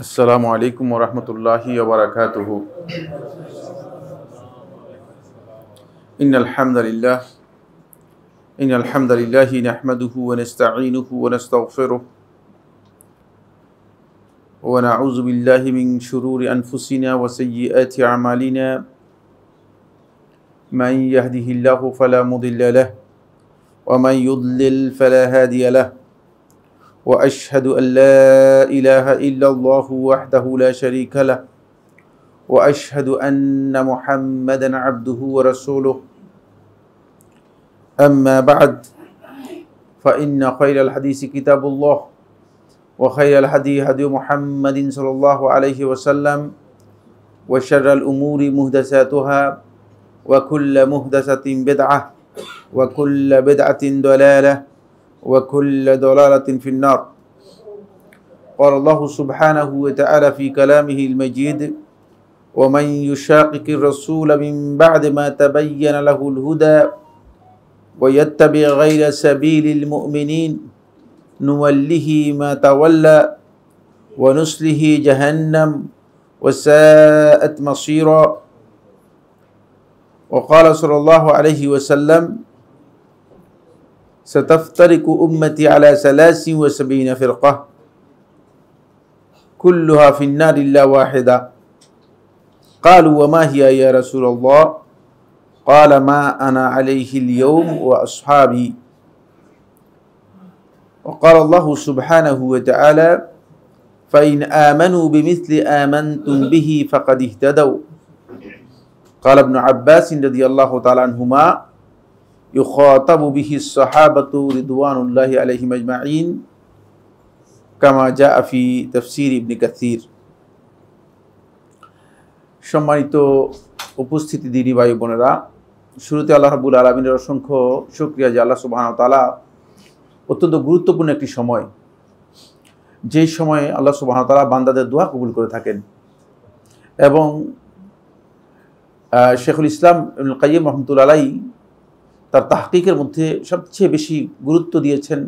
আসসালামু আলাইকুম ওয়া রাহমাতুল্লাহি ওয়া বারাকাতুহু। ইন্নাল হামদালিল্লাহি নাহমাদুহু ওয়া নাস্তাঈনুহু ওয়া নাস্তাগফিরুহু ওয়া নাউযু বিল্লাহি মিন শুরুরি আনফুসিনা ওয়া সাইয়্যিআতি আমালিনা। মান ইয়াহদিহিল্লাহু ফালা মুদিল্লা লাহু ওয়া মান ইউদ্লিল ফালা হাদিয়া লাহু। وأشهد أن لا إله إلا الله وحده لا شريك له وأشهد أن محمدا عبده ورسوله. أما بعد فإن خير الحديث كتاب الله وخير الهدي هدي محمد صلى الله عليه وسلم وشر الأمور محدثاتها وكل محدثة بدعة وكل بدعة ضلالة وكل ضلالة في النار. قال الله سبحانه وتعالى في كلامه المجيد: ومن يشاقق الرسول من بعد ما تبين له الهدى ويتبع غير سبيل المؤمنين نوله ما تولى ونصله جهنم وساءت مصيرا. وقال صلى الله عليه وسلم: ستفترق أمتي على 73 فرقة كلها في النار إلا واحدة. قالوا: وما هي يا رسول الله؟ قال: ما أنا عليه اليوم وأصحابي. وقال الله سبحانه وتعالى: فإن آمنوا بمثل آمنتم به فقد اهتدوا. قال ابن عباس رضي الله تعالى عنهما: يخاطب به الصحابة رضوان الله عليهم أجمعين كما جاء في تفسير ابن كثير. সম্মানিত উপস্থিতি দিনী ভাই বোনেরা, শুরুতে আল্লাহ রাব্বুল আলামিনের অসংখ্য শুকরিয়া যে আল্লাহ সুবহানাহু ওয়া তাআলা অত্যন্ত গুরুত্বপূর্ণ একটি সময়, যেই সময়ে আল্লাহ সুবহানাহু ওয়া তাআলা বান্দাদের দোয়া কবুল করে থাকেন এবং শেখুল ইসলাম ইবনুল কাইয়্যিম রাহমাতুল্লাহি আলাইহি তার তাহকিকের মধ্যে সবচেয়ে বেশি গুরুত্ব দিয়েছেন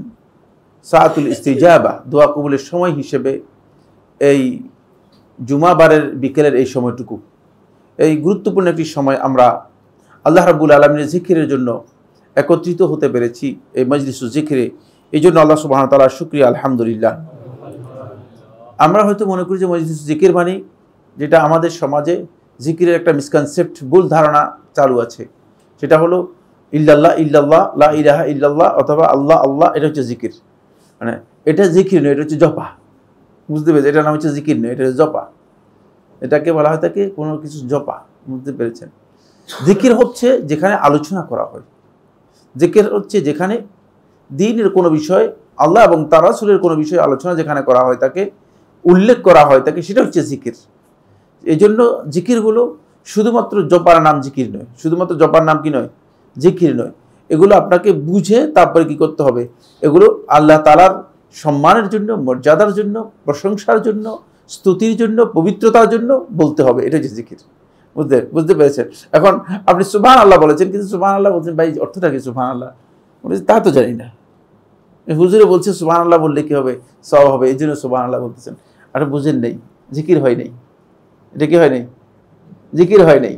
সাআতুল ইস্তিজাবা, দোয়া কবুলের সময় হিসেবে এই জুমাবারের বিকেলের এই সময়টুকু। এই গুরুত্বপূর্ণ একটি সময় আমরা আল্লাহ রাব্বুল আলামিনের জিকিরের জন্য একত্রিত হতে পেরেছি এই মজলিসুল জিকিরে। এই জন্য আল্লাহ সুবহানাহু ওয়া তাআলার শুকরিয়া, আলহামদুলিল্লাহ। আমরা হয়তো মনে করি যে মজলিসুল জিকির মানে, যেটা আমাদের সমাজে জিকিরের একটা মিসকনসেপ্ট, ভুল ধারণা চালু আছে, সেটা হলো ইল্লাল্লাহ ইল্লাল্লাহ, লা ইলাহা ইল্লাল্লাহ অথবা আল্লাহ আল্লাহ, এটা হচ্ছে জিকির। মানে এটা জিকির নয়, এটা হচ্ছে জপা। বুঝতে পেরেছেন? এটার নাম হচ্ছে জিকির নয়, এটা হচ্ছে জপা। এটাকে বলা হয় থাকে কোনো কিছু জপা। বুঝতে পেরেছেন? জিকির হচ্ছে যেখানে আলোচনা করা হয়, জিকির হচ্ছে যেখানে দ্বীনের কোনো বিষয়, আল্লাহ এবং তার রাসূলের কোনো বিষয়ে আলোচনা যেখানে করা হয়, তাকে উল্লেখ করা হয়, তাকে সেটা হচ্ছে জিকির। এই জন্য জিকিরগুলো শুধুমাত্র জপার নাম জিকির নয়, শুধুমাত্র জপার নাম কি নয়, জিকির নয়। এগুলো আপনাকে বুঝে তারপরে কি করতে হবে, এগুলো আল্লাহ তাআলার সম্মানের জন্য, মর্যাদার জন্য, প্রশংসার জন্য, স্তুতির জন্য, পবিত্রতার জন্য বলতে হবে। এটা হচ্ছে জিকির। বুঝতে পেরেছেন? এখন আপনি সুবহানাল্লাহ বলেছেন, কিন্তু সুবহানাল্লাহ বলছেন, ভাই অর্থটা কি সুবহানাল্লাহ? বলেছেন তা তো জানি না। হুজুরে বলছে সুবহানাল্লাহ বললে কি হবে, সওয়াব হবে, এই জন্য সুবহানাল্লাহ বলতেছেন। আর বুঝেন নাই, জিকির হয় নাই। এটা কি হয় নাই? জিকির হয় নাই।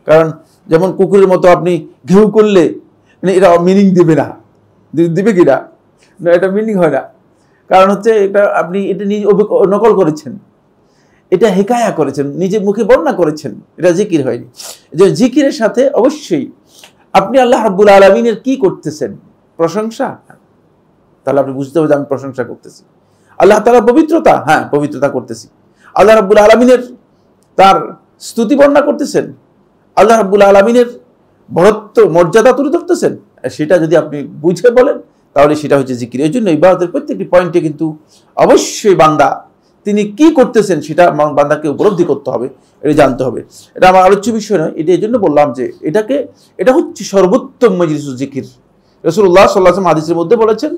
কারণ যেমন কুকুরের মতো আপনি ঘেউ করলে মানে এটা মিনিং দিবে না, দিবে কি না? এটা মিনিং হয় না। কারণ হচ্ছে এটা আপনি এটা নিজে নকল করেছেন, এটা হেকায়া করেছেন, নিজের মুখে বর্ণনা করেছেন, এটা জিকির হয়নি। যে জিকিরের সাথে অবশ্যই আপনি আল্লাহ রাব্বুল আলামিনের কি করতেছেন, প্রশংসা, তাহলে আপনি বুঝতে হবে যে আমি প্রশংসা করতেছি। আল্লাহ তাআলার পবিত্রতা, হ্যাঁ পবিত্রতা করতেছি। আল্লাহ রাব্বুল আলামিনের তার স্তুতি বর্ণনা করতেছেন, আল্লাহ রাব্বুল আলামিনের বড়ত্ব মর্যাদা তুলে ধরতেছেন, সেটা যদি আপনি বুঝে বলেন তাহলে সেটা হচ্ছে জিকির। এই জন্য ইবাদতের প্রত্যেকটি পয়েন্টে কিন্তু অবশ্যই বান্দা তিনি কি করতেছেন সেটা বান্দাকে উপলব্ধি করতে হবে, এটা জানতে হবে। এটা আমার আলোচ্য বিষয় নয়, এটা এই জন্য বললাম যে এটা হচ্ছে সর্বোত্তম মজলিসুল জিকির। রাসূলুল্লাহ সাল্লাল্লাহু আলাইহি ওয়াসাল্লাম হাদিসের মধ্যে বলেছেন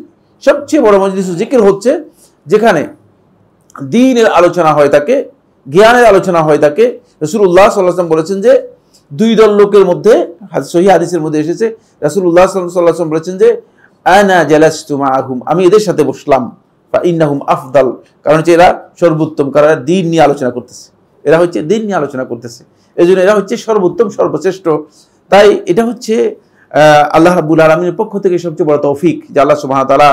সবচেয়ে বড় মজলিসুল জিকির হচ্ছে যেখানে দ্বীনের আলোচনা হয়ে থাকে, জ্ঞানের আলোচনা হয়ে থাকে। রাসূলুল্লাহ সাল্লাল্লাহু আলাইহি ওয়াসাল্লাম বলেছেন যে দুই দল লোকের মধ্যে, সহিহ হাদিসের মধ্যে এসেছে, রাসূলুল্লাহ সাল্লাল্লাহু আলাইহি ওয়াসাল্লাম বলেছেন যে আনা জালাসতু মাআহুম, আমি এদের সাথে বসলাম, ফা ইন্নাহুম আফদাল, কারণ হচ্ছে এরা সর্বোত্তম, কারণ এরা দ্বীন নিয়ে আলোচনা করতেছে, এরা হচ্ছে দ্বীন নিয়ে আলোচনা করতেছে, এই জন্য এরা হচ্ছে সর্বোত্তম, সর্বশ্রেষ্ঠ। তাই এটা হচ্ছে আল্লাহ রাব্বুল আলামিনের পক্ষ থেকে সবচেয়ে বড় তৌফিক যে আল্লাহ সুবহানাহু ওয়া তাআলা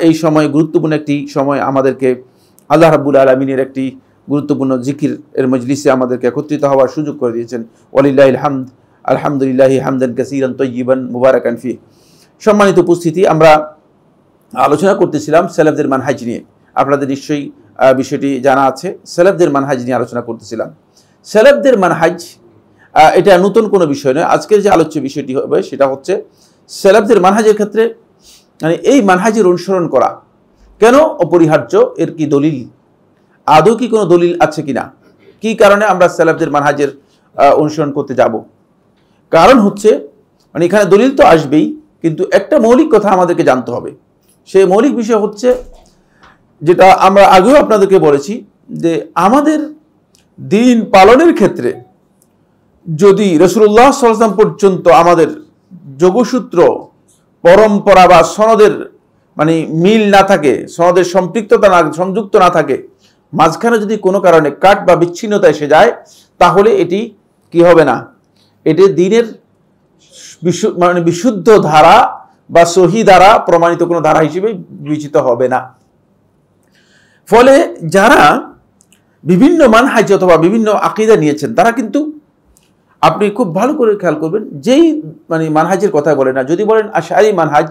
এই সময়, গুরুত্বপূর্ণ একটি সময়, আমাদেরকে আল্লাহ রাব্বুল আলামিনের একটি গুরুত্বপূর্ণ জিকির এর মজলিসে আমাদেরকে একত্রিত হওয়ার সুযোগ করে দিয়েছেন। ওয়ালিল্লাহিল হামদ, আলহামদুলিল্লাহি হামদান কাসীরান তাইয়িবান মুবারাকান ফি। সম্মানিত উপস্থিতি, আমরা আলোচনা করতেছিলাম সেলেফদের মানহাজ নিয়ে। আপনাদের নিশ্চয়ই বিষয়টি জানা আছে, সেলেফদের মানহাজ নিয়ে আলোচনা করতেছিলাম। সেলেফদের মানহাজ এটা নতুন কোনো বিষয় নয়। আজকের যে আলোচ্য বিষয়টি হবে সেটা হচ্ছে সেলেফদের মানহাজের ক্ষেত্রে মানে এই মানহাজের অনুসরণ করা কেন অপরিহার্য, এর কি দলিল, আদৌ কি কোনো দলিল আছে কিনা, কি কারণে আমরা সেলেফদের মানহাজের অনুসরণ করতে যাব। কারণ হচ্ছে মানে এখানে দলিল তো আসবেই, কিন্তু একটা মৌলিক কথা আমাদেরকে জানতে হবে। সেই মৌলিক বিষয় হচ্ছে যেটা আমরা আগেও আপনাদেরকে বলেছি, যে আমাদের দিন পালনের ক্ষেত্রে যদি রাসূলুল্লাহ সাল্লাল্লাহু আলাইহি ওয়াসাল্লাম পর্যন্ত আমাদের যোগসূত্র, পরম্পরা বা সনদের মানে মিল না থাকে, সনদের সম্পৃক্ততা না, সংযুক্ত না থাকে, মাঝখানে যদি কোনো কারণে কাট বা বিচ্ছিন্নতা এসে যায়, তাহলে এটি কি হবে না, এটি দ্বীনের মানে বিশুদ্ধ ধারা বা সহি দ্বারা প্রমাণিত কোনো ধারা হিসেবে বিবেচিত হবে না। ফলে যারা বিভিন্ন মানহাজ অথবা বিভিন্ন আকীদা নিয়েছেন, তারা কিন্তু, আপনি খুব ভালো করে খেয়াল করবেন, যেই মানে মানহাজের কথা বলে না, যদি বলেন আশআরী মানহাজ,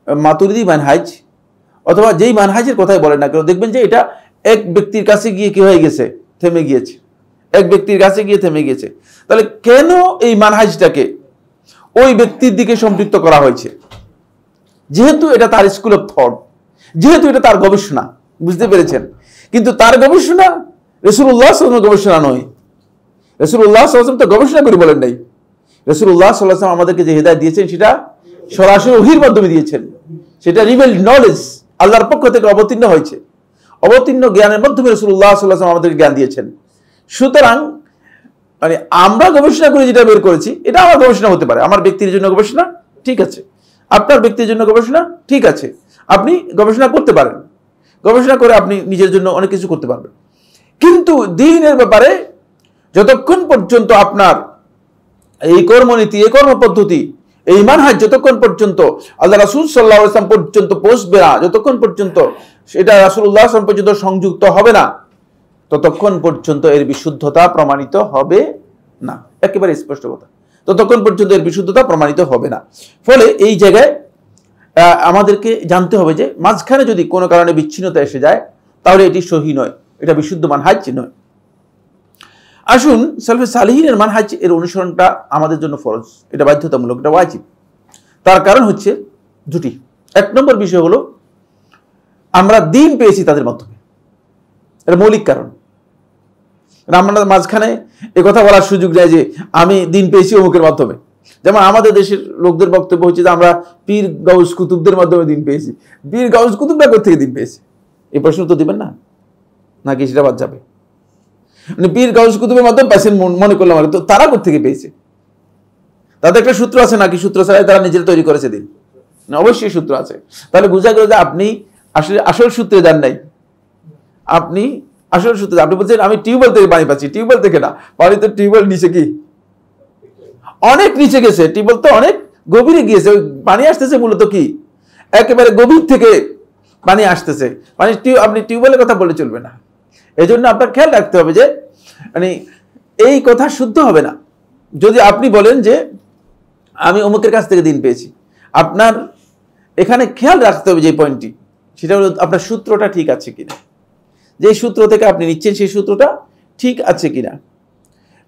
মাতুরিদি মানহাজ, অথবা যেই মানহাজের কথাই বলেন না কেন, দেখবেন যে এটা এক ব্যক্তির কাছে গিয়ে কি হয়ে গেছে, থেমে গিয়েছে, এক ব্যক্তির কাছে গিয়ে থেমে গিয়েছে। তাহলে কেন এই মানহাজটাকে ওই ব্যক্তির দিকে সম্পৃক্ত করা হয়েছে? যেহেতু এটা তার স্কুল অফ থট, যেহেতু এটা তার গবেষণা, বুঝতে পেরেছেন? কিন্তু তার গবেষণা রাসূলুল্লাহ সাল্লাল্লাহু আলাইহি ওয়াসাল্লামের গবেষণা নয়। রাসূলুল্লাহ সাল্লাল্লাহু আলাইহি ওয়াসাল্লাম তো গবেষণা করে বলেন নাই। রাসূলুল্লাহ সাল্লাল্লাহু আলাইহি ওয়াসাল্লাম আমাদেরকে যে হিদায়াত দিয়েছেন সেটা সরাসরি ওহীর মাধ্যমে দিয়েছেন, সেটা রিভেলড নলেজ, আল্লাহর পক্ষ থেকে অবতীর্ণ হয়েছে, অবতীর্ণ জ্ঞানের মাধ্যমে রাসূলুল্লাহ সাল্লাল্লাহু আলাইহি ওয়াসাল্লাম আমাদেরকে জ্ঞান দিয়েছেন। সুতরাং মানে আমরা গবেষণা করে যেটা বের করেছি, এটা আমার গবেষণা হতে পারে, আমার ব্যক্তির জন্য গবেষণা ঠিক আছে, আপনার ব্যক্তির জন্য গবেষণা ঠিক আছে, আপনি গবেষণা করতে পারেন, গবেষণা করে আপনি নিজের জন্য অনেক কিছু করতে পারবেন। কিন্তু দ্বীনের ব্যাপারে যতক্ষণ পর্যন্ত আপনার এই কর্মনীতি, এই কর্মপদ্ধতি, এই মানহাজ যতক্ষণ পর্যন্ত আল্লাহ রাসূল সাল্লাল্লাহু আলাইহি ওয়াসাল্লাম পর্যন্ত পৌঁছবে না, যতক্ষণ পর্যন্ত সেটা রাসূলুল্লাহ সাল্লাল্লাহু আলাইহি ওয়াসাল্লাম পর্যন্ত সংযুক্ত হবে না, ততক্ষণ পর্যন্ত এর বিশুদ্ধতা প্রমাণিত হবে না। একেবারে স্পষ্ট কথা, ততক্ষণ পর্যন্ত এর বিশুদ্ধতা প্রমাণিত হবে না। ফলে এই জায়গায় আমাদেরকে জানতে হবে যে মাঝখানে যদি কোনো কারণে বিচ্ছিন্নতা এসে যায়, তাহলে এটি সহি নয়, এটা বিশুদ্ধ মানহাজ নয়। আসুন, সালফে সালিহিনের মানহাজ এর অনুসরণটা আমাদের জন্য ফরজ, এটা বাধ্যতামূলক, এটা ওয়াজিব। তার কারণ হচ্ছে দুটি। এক নম্বর বিষয় হলো আমরা দ্বীন পেয়েছি তাদের মাধ্যমে, এটা মৌলিক কারণ। আমরা মাঝখানে এ কথা বলার সুযোগ নেই যে আমি দ্বীন পেয়েছি অমুকের মাধ্যমে। যেমন আমাদের দেশের লোকদের বক্তব্য হচ্ছে যে আমরা পীর গাউস কুতুবদের মাধ্যমে দ্বীন পেয়েছি। পীর গাউস কুতুবরা কোথেকে দ্বীন পেয়েছে? এই প্রশ্ন তো দিবেন না, নাকি সেটা বাদ যাবে? মানে পীর গাউস কুতুবের মাধ্যমে পাইছেন মনে করলাম, তো তারা কোথেকে পেয়েছে? তাদের একটা সূত্র আছে নাকি সূত্র ছাড়াই তারা নিজেরা তৈরি করেছে দিন? না, অবশ্যই সূত্র আছে। তাহলে বোঝা গেল যে আপনি আসলে আসল সূত্রে যান নাই, আপনি আসল সূত্রে, আপনি বলছেন আমি টিউবওয়েল থেকে পানি পাচ্ছি। টিউবওয়েল থেকে না, পানি তো টিউবওয়েল নিচে কি অনেক নিচে গেছে, টিউবওয়েল তো অনেক গভীরে গিয়েছে, ওই পানি আসতেছে মূলত কি একেবারে গভীর থেকে পানি আসতেছে। মানে আপনি টিউবওয়েলের কথা বলে চলবে না। এই জন্য আপনার খেয়াল রাখতে হবে যে মানে এই কথা শুদ্ধ হবে না যদি আপনি বলেন যে আমি অমুকের কাছ থেকে দ্বীন পেয়েছি। আপনার এখানে খেয়াল রাখতে হবে যে পয়েন্টটি, সেটা হলো আপনার সূত্রটা ঠিক আছে কিনা, যে সূত্র থেকে আপনি নিচ্ছেন সেই সূত্রটা ঠিক আছে কিনা।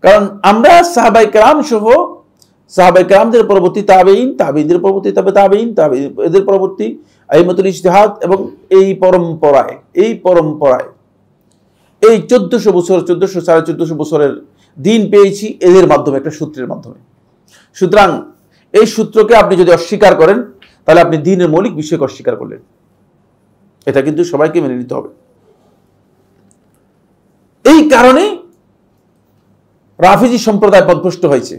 কারণ আমরা সাহাবায়ে কেরাম সহ সাহাবায়ে কেরামদের পরবর্তী তাবেঈন, তাবেঈনদের পরবর্তী তাবেঈন, এদের পরবর্তী আইম্মাতুল ইজতিহাদ, এবং এই পরম্পরায় এই 1400 বছর, 1400 সাড়ে 1400 বছরের দিন পেয়েছি এদের মাধ্যমে, একটা সূত্রের মাধ্যমে। সুতরাং এই সূত্রকে আপনি যদি অস্বীকার করেন তাহলে আপনি দ্বীনের মৌলিক বিষয়কে অস্বীকার করলেন। এটা কিন্তু সবাইকে মেনে নিতে হবে। এই কারণে রাফিজি সম্প্রদায় পথভ্রষ্ট হয়েছে,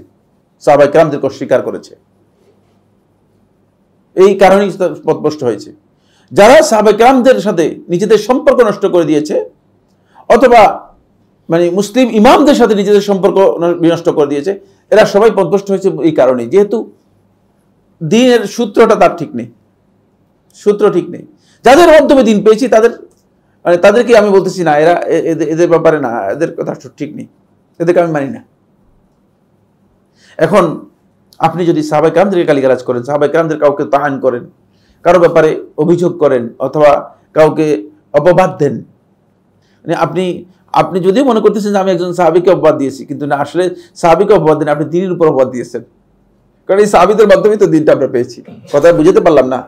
সাহাবায়ে কেরামদেরকে অস্বীকার করেছে। এই কারণেই পথভ্রষ্ট হয়েছে। যারা সাহাবায়ে কেরামদের সাথে নিজেদের সম্পর্ক নষ্ট করে দিয়েছে, অথবা মানে মুসলিম ইমামদের সাথে নিজেদের সম্পর্ক বিনষ্ট করে দিয়েছে, এরা সবাই পথভ্রষ্ট হয়েছে এই কারণেই, যেহেতু দ্বীনের সূত্রটা তার ঠিক নেই, সূত্র ঠিক নেই। যাদের মাধ্যমে দ্বীন পেয়েছি তাদেরকে আমি বলতেছি না, এরা এদের ব্যাপারে না, এদের কথা ঠিক নেই, এদেরকে আমি মানি না। এখন আপনি যদি সাহাবায়ে কেরামদেরকে গালিগালাজ করেন, সাহাবায়ে কেরামদের কাউকে তাহান করেন, কারো ব্যাপারে অভিযোগ করেন, অথবা কাউকে অপবাদ দেন, মানে আপনি যদিও মনে করতেছেন যে আমি একজন সাহাবীকে অপবাদ দিয়েছি, কিন্তু না, আসলে সাহাবীকে অপবাদ দেন, আপনি দ্বীনের উপর অপবাদ দিয়েছেন। কারণ এই সাহাবীদের মাধ্যমেই তো দ্বীনটা আমরা পেয়েছি। কথা বুঝতে পারলাম না?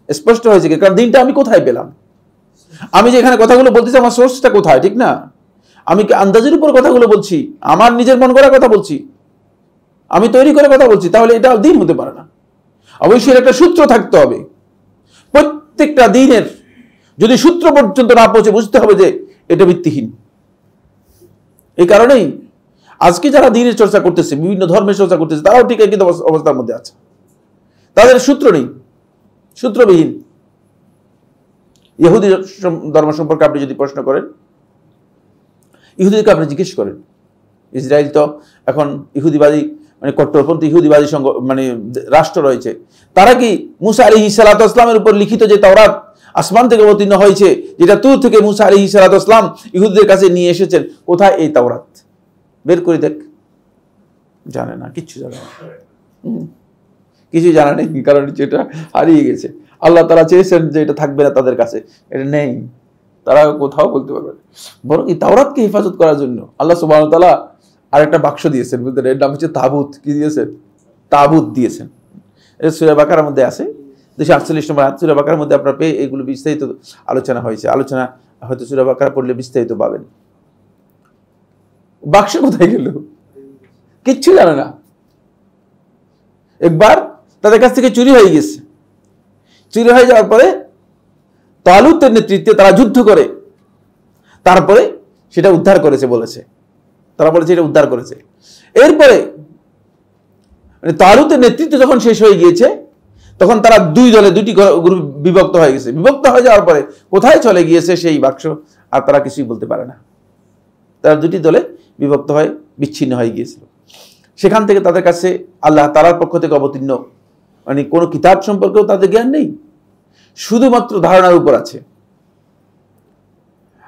স্পষ্ট হয়েছে কি? কারণ দ্বীনটা আমি কোথায় পেলাম? আমি যে এখানে কথাগুলো বলতেছি, আমার সোর্সটা কোথায়, ঠিক না? আমি কি আন্দাজের উপর কথাগুলো বলছি? আমার নিজের মন করা কথা বলছি? আমি তৈরি করে কথা বলছি? তাহলে এটা দ্বীন হতে পারে না। অবশ্যই একটা সূত্র থাকতে হবে। প্রত্যেকটা দ্বীনের যদি সূত্র পর্যন্ত না পৌঁছে, বুঝতে হবে যে এটা ভিত্তিহীন। এই কারণেই আজকে যারা দ্বীনের চর্চা করতেছে, বিভিন্ন ধর্মের চর্চা করতেছে, তারাও ঠিক একই অবস্থার মধ্যে আছে। তাদের সূত্র নেই, সূত্রবিহীন। ইহুদি ধর্ম সম্পর্কে আপনি যদি প্রশ্ন করেন, ইহুদিকে আপনি জিজ্ঞেস করেন, ইসরায়েল তো এখন ইহুদিবাদী, মানে কট্টরপন্থী ইহুদিবাদী মানে রাষ্ট্র রয়েছে। তারা কি মুসা আলাইহিস সালাতু ওয়াস সালামের উপর লিখিত যে তাওরাত আসমান থেকে অবতীর্ণ হয়েছে, যেটা তুর থেকে মুসা আলাইহিস সালাতু ওয়াস সালাম ইহুদিদের কাছে নিয়ে এসেছেন, কোথায় এই তাওরাত? বের করে দেখ। জানে না, কিচ্ছু জানে না, কিছু জানা নেই, কারণ এটা হারিয়ে গেছে। আল্লাহ তাআলা চেয়েছেন যে এটা থাকবে না তাদের কাছে, এটা নেই, তারা কোথাও বলতে পারবে না। বরং এই তাওরাতকে হেফাজত করার জন্য আল্লাহ সুবহানাহু ওয়া তাআলা আরেকটা বাক্স দিয়েছেন, বুঝলেন? এর নাম হচ্ছে তাবুত। কি দিয়েছেন? তাবুত দিয়েছেন। এটা সূরা বাকারার মধ্যে আছে, 248 নম্বর আয়াত। সূরা বাকারার মধ্যে আপনার পেয়ে এগুলো বিস্তারিত আলোচনা হয়েছে। আলোচনা হয়তো সূরা বাকারা পড়লে বিস্তারিত পাবেন। বাক্স কোথায় গেল? কিচ্ছু জানে না। একবার তাদের কাছ থেকে চুরি হয়ে গেছে। চুরি হয়ে যাওয়ার পরে তালুতের নেতৃত্বে তারা যুদ্ধ করে তারপরে সেটা উদ্ধার করেছে বলেছে। তারা বলেছে এটা উদ্ধার করেছে। এরপরে মানে তালুতের নেতৃত্ব যখন শেষ হয়ে গিয়েছে, তখন তারা দুই দলে, দুটি গ্রুপ বিভক্ত হয়ে গেছে। বিভক্ত হয়ে যাওয়ার পরে কোথায় চলে গিয়েছে সেই বাক্স, আর তারা কিছুই বলতে পারে না। তারা দুটি দলে বিভক্ত হয়ে বিচ্ছিন্ন হয়ে গিয়েছিল। সেখান থেকে তাদের কাছে আল্লাহ তাআলার পক্ষ থেকে অবতীর্ণ মানে কোনো কিতাব সম্পর্কেও তাদের জ্ঞান নেই, শুধুমাত্র ধারণার উপর আছে।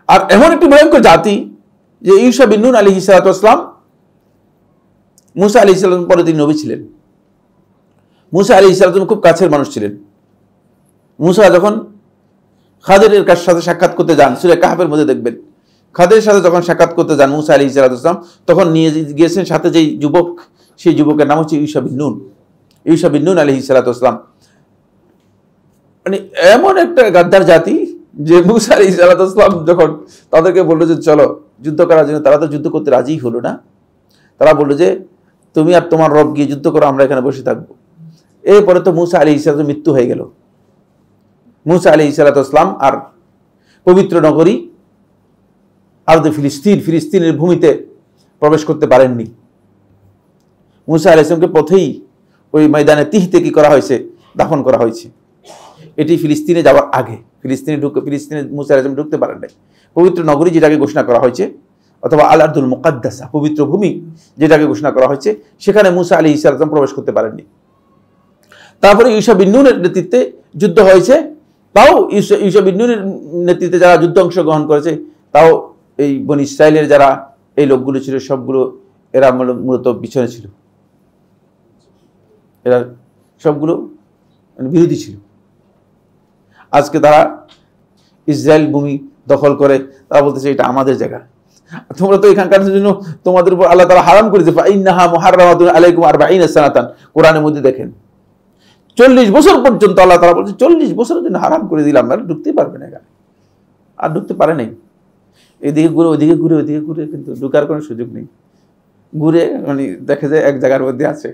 আর এমন একটি ভয়ঙ্কর জাতি যে ইউসা বিন নূন আলাইহিস সালাতু ওয়াস সালাম, মুসা আলাইহিস সালাম পরে তিনি নবী ছিলেন। মুসা আলাইহিস সালাম খুব কাছের মানুষ ছিলেন। মুসা যখন খাদিরের সাথে সাক্ষাৎ করতে যান, সূরা কাহফের মধ্যে দেখবেন, খাদিরের সাথে যখন সাক্ষাৎ করতে যান মুসা আলাইহিস সালাম, তখন নিয়ে গিয়েছেন সাথে যেই যুবক, সেই যুবকের নাম হচ্ছে ইউসা বিন নূন। ইউসা বিন নূন আলাইহিস সালাম মানে এমন একটা গাদ্দার জাতি যে মুসা আলাইহিস সালাম যখন তাদেরকে বললো যে চলো যুদ্ধ করার জন্য, তারা তো যুদ্ধ করতে রাজি হলো না। তারা বললো যে তুমি আর তোমার রব গিয়ে যুদ্ধ করো, আমরা এখানে বসে থাকবো। এরপরে তো মুসা আলাইহিস সালামের মৃত্যু হয়ে গেল। মুসা আলাইহিস সালাম আর পবিত্র নগরী আরদে ফিলিস্তিনের ভূমিতে প্রবেশ করতে পারেননি। মুসা আলাইহিস সালামকে পথেই ওই ময়দানে তিহতে কি করা হয়েছে, দাফন করা হয়েছে। এটি ফিলিস্তিনে যাওয়ার আগে, ফিলিস্তিনে মুসা আলাইহিস সালাম ঢুকতে পারেন নাই। পবিত্র নগরী যেটাকে ঘোষণা করা হয়েছে, অথবা আল আরদুল মুকাদ্দাসা, পবিত্র ভূমি যেটাকে ঘোষণা করা হয়েছে, সেখানে মুসা আলাইহিস সালাম প্রবেশ করতে পারেননি। তারপরে ইউসা বিন নূনের নেতৃত্বে যুদ্ধ হয়েছে। তাও ইউসা বিন নূনের নেতৃত্বে যারা যুদ্ধ অংশগ্রহণ করেছে, তাও এই বনি ইসরাইলের যারা এই লোকগুলো ছিল, সবগুলো এরা মূলত পিছনে ছিল। এরা সবগুলো বিরোধী ছিল। আজকে তারা ইসরায়েল ভূমি দখল করে, তারা বলতেছে এটা আমাদের জায়গা, তোমরা তো এখানকার জন্য তোমাদের উপর আল্লাহ তাআলা হারাম করেছে, ফাইন্নাহা মুহাররামাতুন আলাইকুম 40 সানাতান, কোরআনের মধ্যে দেখেন 40 বছর পর্যন্ত আল্লাহ তাআলা বলছে 40 বছরের জন্য হারাম করে দিলাম, আর ঢুকতে পারবে না এখানে, আর ঢুকতে পারে নাই। এদিকে ঘুরে ওদিকে ঘুরে ওদিকে ঘুরে, কিন্তু ঢুকার কোনো সুযোগ নেই। ঘুরে মানে দেখে যায় এক জায়গার মধ্যে আছে।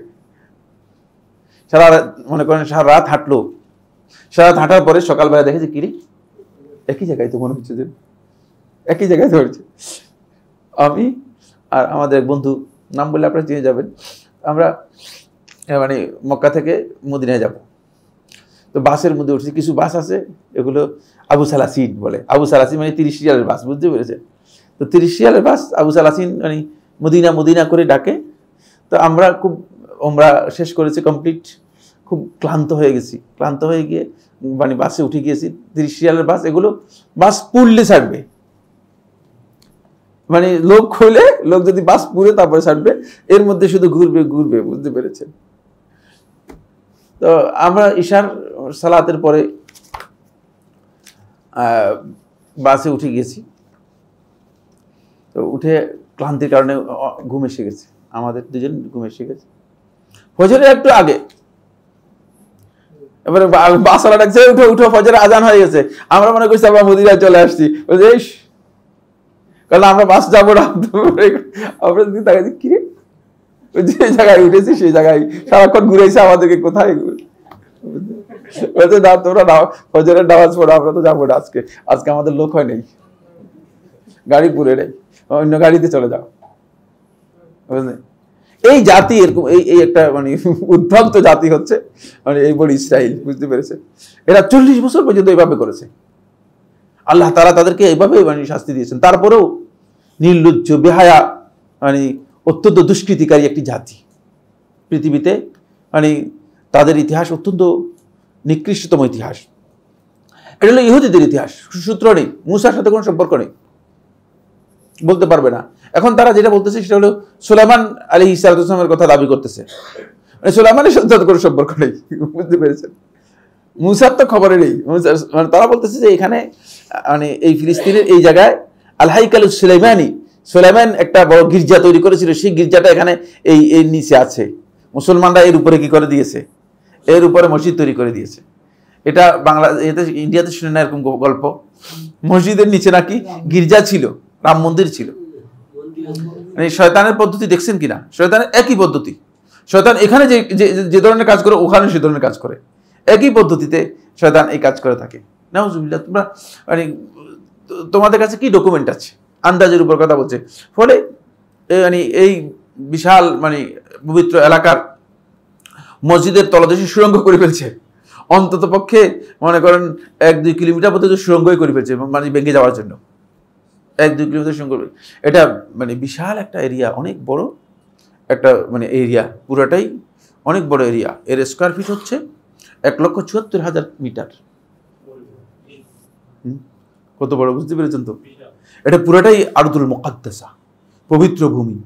সারা মনে করেন সারা রাত হাঁটলো, সারা রাত হাঁটার পরে সকালবেলা দেখেছে কিরে একই জায়গায় তো মনে হচ্ছে যে একই জায়গায় ধরেছে। আমি আর আমাদের এক বন্ধু, নাম বললে আপনারা চিনে যাবেন, আমরা মানে মক্কা থেকে মদিনায় যাব, তো বাসের মধ্যে উঠছি। কিছু বাস আছে এগুলো আবু সালাসিন বলে, আবু সালাসিন মানে 30 রিয়ালের বাস, বুঝতে পেরেছে? তো 30 রিয়ালের বাস আবু সালাসিন মানে মদিনা মদিনা করে ডাকে। তো আমরা খুব আমরা শেষ করেছি কমপ্লিট, খুব ক্লান্ত হয়ে গেছি, ক্লান্ত হয়ে গিয়ে মানে বাসে উঠে গিয়েছি। 30 রিয়ালের বাস, এগুলো বাস পুড়লে ছাড়বে, মানে লোক খুলে লোক যদি বাস পুড়ে তারপরে ছাড়বে, এর মধ্যে শুধু ঘুরবে ঘুরবে, বুঝতে পেরেছেন? তো আমরা ইশার সালাতের পরে বাসে উঠে গেছি। তো উঠে ক্লান্তির কারণে ঘুম এসে গেছে, আমাদের দুজন ঘুম এসে গেছে। ফজরের একটু আগে এবারে বাসওয়ালা ডাকছে উঠো উঠো, ফজরের আজান হয়ে গেছে। আমরা মনে করছি আমরা মদিনায় চলে আসছি, বুঝিস? কারণ আমরা বাস যাবো না। আমরা যদি তাকে কি যে জায়গায় উঠেছি সেই জায়গায় সারাক্ষণ ঘুরেছে আমাদেরকে, কোথায় না তোমরা ফজরের নামাজ পড়ো, আমরা তো যাবো না আজকে, আজকে আমাদের লোক হয় নেই, গাড়ি পুরে নেই, অন্য গাড়িতে চলে যাও। বুঝলেন? এই জাতি এরকম, এই একটা মানে উদ্ভ্রান্ত জাতি হচ্ছে মানে এই বড় ইসরাইল, বুঝতে পেরেছে? এরা 40 বছর পর্যন্ত এইভাবে করেছে। আল্লাহ তাআলা তাদেরকে এইভাবে মানে শাস্তি দিয়েছেন। তারপরেও নির্লজ্জ বেহায়া মানে অত্যন্ত দুষ্কৃতিকারী একটি জাতি পৃথিবীতে, মানে তাদের ইতিহাস অত্যন্ত নিকৃষ্টতম ইতিহাস। এটা হলো ইহুদিদের ইতিহাস, সূত্র নেই, মুসার সাথে কোনো সম্পর্ক নেই, বলতে পারবে না। এখন তারা যেটা বলতেছে সেটা হলো সুলাইমান আলাইহিস সালামের কথা দাবি করতেছে, মানে সুলাইমানের সাথে কোনো সম্পর্ক নেই, বুঝতে পেরেছেন? মুসার তো খবরে নেই। মানে তারা বলতেছে যে এখানে মানে এই ফিলিস্তিনের এই জায়গায় আল হাইকালুস সুলাইমানি, সুলাইমান একটা বড় গির্জা তৈরি করেছিল, সেই গির্জাটা এখানে এই নিচে আছে। মুসলমানরা এর উপরে কি করে দিয়েছে, এর উপরে মসজিদ তৈরি করে দিয়েছে। এটা এতে ইন্ডিয়াতে শুনে না এরকম গল্প, মসজিদের নিচে নাকি গির্জা ছিল, রাম মন্দির ছিল। মানে শয়তানের পদ্ধতি দেখছেন কিনা? শয়তানের একই পদ্ধতি, শয়তান এখানে যে ধরনের কাজ করে ওখানে সে ধরনের কাজ করে, একই পদ্ধতিতে শয়তান এই কাজ করে থাকে। নাউজুবিল্লাহ। তোমরা মানে তোমাদের কাছে কি ডকুমেন্ট আছে? আন্দাজের উপর কথা বলছে। ফলে মানে এই বিশাল মানে পবিত্র এলাকার মসজিদের তলদেশে সুড়ঙ্গ করে ফেলছে, অন্তত পক্ষে মনে করেন 1-2 কিলোমিটার পর্যন্ত সুড়ঙ্গই করে ফেলছে মানে ভেঙে যাওয়ার জন্য। 1-2 কিলোমিটার সুড়ঙ্গ, এটা মানে বিশাল একটা এরিয়া, অনেক বড় একটা মানে এরিয়া, পুরাটাই অনেক বড় এরিয়া। এর স্কোয়ার ফিট হচ্ছে 1,74,000 মিটার। কত বড়, বুঝতে পেরেছেন তো? এটা পুরাটাই আরদুল মুকাদ্দাসা, পবিত্র ভূমি,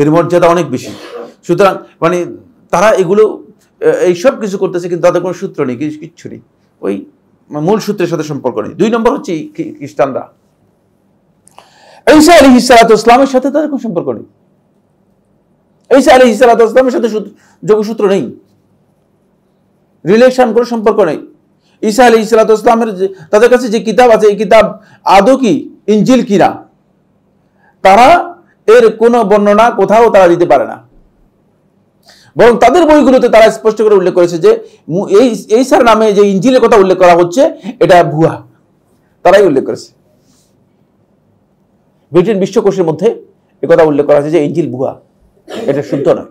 এর মর্যাদা অনেক বেশি। সুতরাং মানে তারা এগুলো এইসব কিছু করতেছে, কিন্তু তাদের কোনো সূত্র নেই, কিচ্ছু নেই, ওই মূল সূত্রের সাথে সম্পর্ক নেই। 2 নম্বর হচ্ছে খ্রিস্টানরা, ঈসা আলাইহিস সালামের সাথে তাদের কোনো সম্পর্ক নেই। ঈসা আলাইহিস সালামের সাথে যোগসূত্র নেই, রিলেশন, কোনো সম্পর্ক নেই। ঈসা আলাইহিস সালামের তাদের কাছে যে কিতাব আছে, এই কিতাব আদৌ কি ইনজিল কিনা, তারা এর কোনো বর্ণনা কোথাও তারা দিতে পারে না। বরং তাদের বইগুলোতে তারা স্পষ্ট করে উল্লেখ করেছে যে এই ঈসার নামে যে ইনজিলের কথা উল্লেখ করা হচ্ছে এটা ভুয়া, তারাই উল্লেখ করেছে। ব্রিটেন বিশ্বকোষের মধ্যে একথা উল্লেখ করা হয়েছে যে ইনজিল ভুয়া, এটা শুদ্ধ নয়,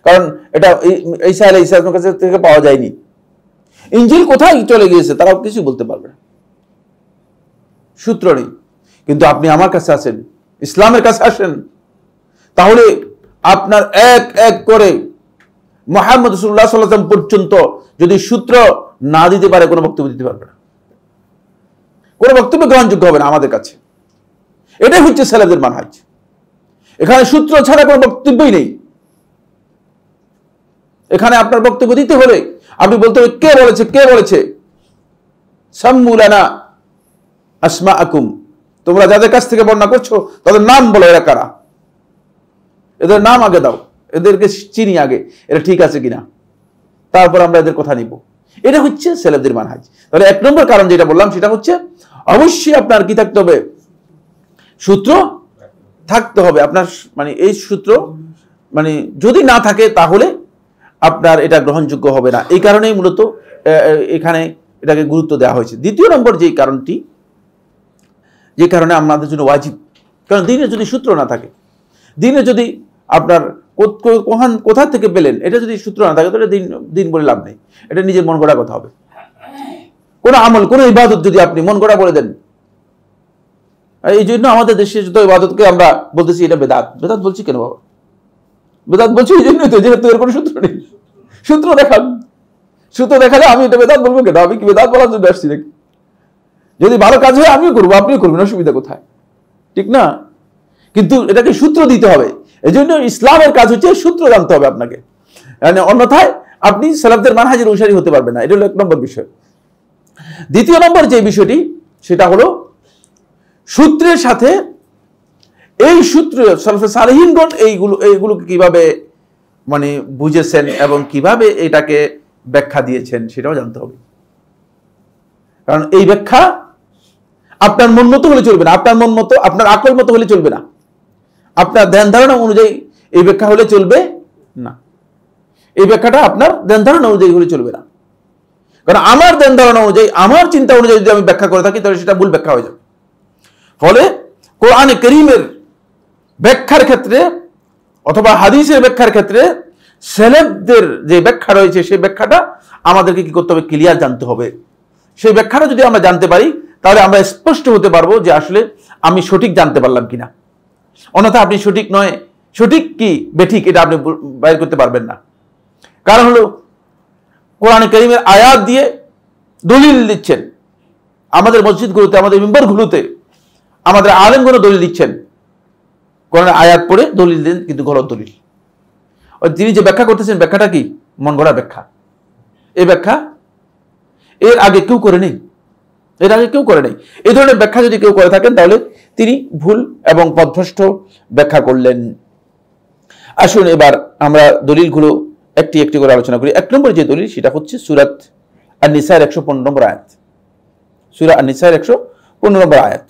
কারণ এটা ঈসা আলাইহিস সালামের কাছে থেকে পাওয়া যায়নি। ইনজিল কোথায় চলে গিয়েছে তারাও কিছু বলতে পারবে না, সূত্র নেই। কিন্তু আপনি আমার কাছে আসেন, ইসলামের কাছে আসেন, তাহলে আপনার এক এক করে মুহাম্মদ রাসূলুল্লাহ সাল্লাল্লাহু আলাইহি ওয়াসাল্লাম পর্যন্ত যদি সূত্র না দিতে পারে, কোনো বক্তব্য দিতে পারবে না, কোনো বক্তব্য গ্রহণযোগ্য হবে না আমাদের কাছে। এটাই হচ্ছে সালাফদের মানহাজ। এখানে সূত্র ছাড়া কোনো বক্তব্যই নেই। এখানে আপনার বক্তব্য দিতে হলে আপনি বলতে হবে কে বলেছে, কে বলেছে। সাম্মু লানা আসমাআকুম তোমরা যাদের কাছ থেকে বর্ণনা করছো তাদের নাম বলো, এরা কারা, এদের নাম আগে দাও, এদেরকে চিনি আগে, এটা ঠিক আছে কিনা, তারপর আমরা এদের কথা নিব। এটা হচ্ছে সেলেফদের মানহাজ। তাহলে 1 নম্বর কারণ যেটা বললাম সেটা হচ্ছে অবশ্যই আপনার কি থাকতে হবে, সূত্র থাকতে হবে আপনার, মানে এই সূত্র মানে যদি না থাকে তাহলে আপনার এটা গ্রহণযোগ্য হবে না। এই কারণেই মূলত এখানে এটাকে গুরুত্ব দেওয়া হয়েছে। দ্বিতীয় নম্বর যে কারণটি, যে কারণে আমাদের জন্য ওয়াজিব, কারণ দিনের যদি সূত্র না থাকে, দিনে যদি আপনার কোথা থেকে পেলেন এটা যদি সূত্র না থাকে তাহলে দিন বলে লাভ নেই, এটা নিজের মন গড়া কথা হবে। কোনো আমল, কোনো ইবাদত যদি আপনি মন গড়া বলে দেন, এই জন্য আমাদের দেশে যত ইবাদতকে আমরা বলতেছি এটা বেদাত। বেদাত বলছি কেন বাবা? বেদাত বলছি এই জন্যই তো, যেহেতু এর কোনো সূত্র নেই। সূত্র দেখান, সূত্র দেখালে আমি এটা বেদাত বলবো কেন? আমি কি বেদাত বলার জন্য আসছি নাকি? যদি ভালো কাজ হয় আমিও করবো, আপনিও করবেন, অসুবিধা কোথায়? ঠিক না? কিন্তু এটাকে সূত্র দিতে হবে। এই জন্য ইসলামের কাজ হচ্ছে সূত্র জানতে হবে আপনাকে, মানে অন্যথায় আপনি সালাফদের মানহাজের অনুসারী হতে পারবেন না। এটা হলো 1 নম্বর বিষয়। দ্বিতীয় নম্বর যে বিষয়টি সেটা হলো সূত্রের সাথে এই সূত্র সালাফে সালেহিনগণ এইগুলোকে কিভাবে মানে বুঝেছেন এবং কিভাবে এটাকে ব্যাখ্যা দিয়েছেন সেটাও জানতে হবে। কারণ এই ব্যাখ্যা আপনার মন মতো হলে চলবে না, আপনার মন মতো, আপনার আকল মতো হলে চলবে না, আপনার ধ্যান ধারণা অনুযায়ী এই ব্যাখ্যা হলে চলবে না। এই ব্যাখ্যাটা আপনার ধ্যান ধারণা অনুযায়ী হলে চলবে না। কারণ আমার ধ্যান ধারণা অনুযায়ী, আমার চিন্তা অনুযায়ী যদি আমি ব্যাখ্যা করে থাকি তাহলে সেটা ভুল ব্যাখ্যা হয়ে যাবে। ফলে কোরআনে কারীমের ব্যাখ্যার ক্ষেত্রে অথবা হাদিসের ব্যাখ্যার ক্ষেত্রে সেলেফদের যে ব্যাখ্যা রয়েছে সেই ব্যাখ্যাটা আমাদেরকে কি করতে হবে? ক্লিয়ার জানতে হবে। সেই ব্যাখ্যাটা যদি আমরা জানতে পারি তাহলে আমরা স্পষ্ট হতে পারবো যে আসলে আমি সঠিক জানতে পারলাম কিনা। অন্যথা আপনি সঠিক নয়, সঠিক কি বেঠিক এটা আপনি বাইর করতে পারবেন না। কারণ হলো কোরআনে কারীমের আয়াত দিয়ে দলিল দিচ্ছেন, আমাদের মসজিদগুলোতে, আমাদের মিম্বরগুলোতে আমাদের আলেমগুলো দলিল দিচ্ছেন, কোরআনের আয়াত পড়ে দলিল দেন, কিন্তু গলত দলিল। তিনি যে ব্যাখ্যা করতেছেন ব্যাখ্যাটা কি? মন গড়া ব্যাখ্যা। এই ব্যাখ্যা এর আগে কেউ করে নেই, এর আগে কেউ করে নেই। এই ধরনের ব্যাখ্যা যদি কেউ করে থাকেন তাহলে তিনি ভুল এবং পথভ্রষ্ট ব্যাখ্যা করলেন। আসুন এবার আমরা দলিলগুলো একটি একটি করে আলোচনা করি। 1 নম্বর যে দলিল সেটা হচ্ছে সূরা আন-নিসার 115 নম্বর আয়াত। সূরা আন-নিসার 115 নম্বর আয়াত।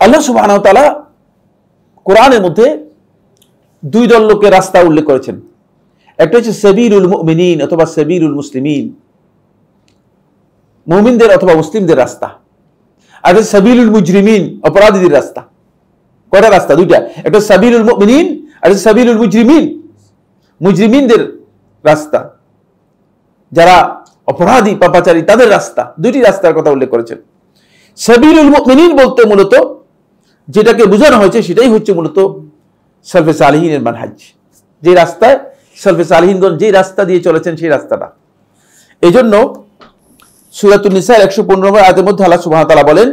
আল্লাহ সুবহানাহু ওয়া তাআলা কোরআনের মধ্যে 2 দল লোকের রাস্তা উল্লেখ করেছেন। একটা হচ্ছে সাবিলুল মুমিনিন অথবা সাবিলুল মুসলিমিন, মুমিনদের অথবা মুসলিমদের রাস্তা। আর একটা সাবিলুল মুজরিমিন, অপরাধীদের রাস্তা। কয়টা রাস্তা? 2টা। একটা সাবিলুল মুমিনিন আর একটা সাবিলুল মুজরিমিন, মুজরিমিনদের রাস্তা, যারা অপরাধী পাপাচারী তাদের রাস্তা। 2টি রাস্তার কথা উল্লেখ করেছেন। সাবিলুল মুমিনিন বলতে মূলত যেটাকে বোঝানো হয়েছে সেটাই হচ্ছে মূলত সালফে সালেহিনের মানহাজ, যে রাস্তায় সালফে সালেহিনগণ যে রাস্তা দিয়ে চলেছেন সেই রাস্তাটা। এই জন্য সূরাতুন নিসার 115 নম্বর আয়াতের মধ্যে আল্লাহ সুবহানাহু ওয়া তাআলা বলেন,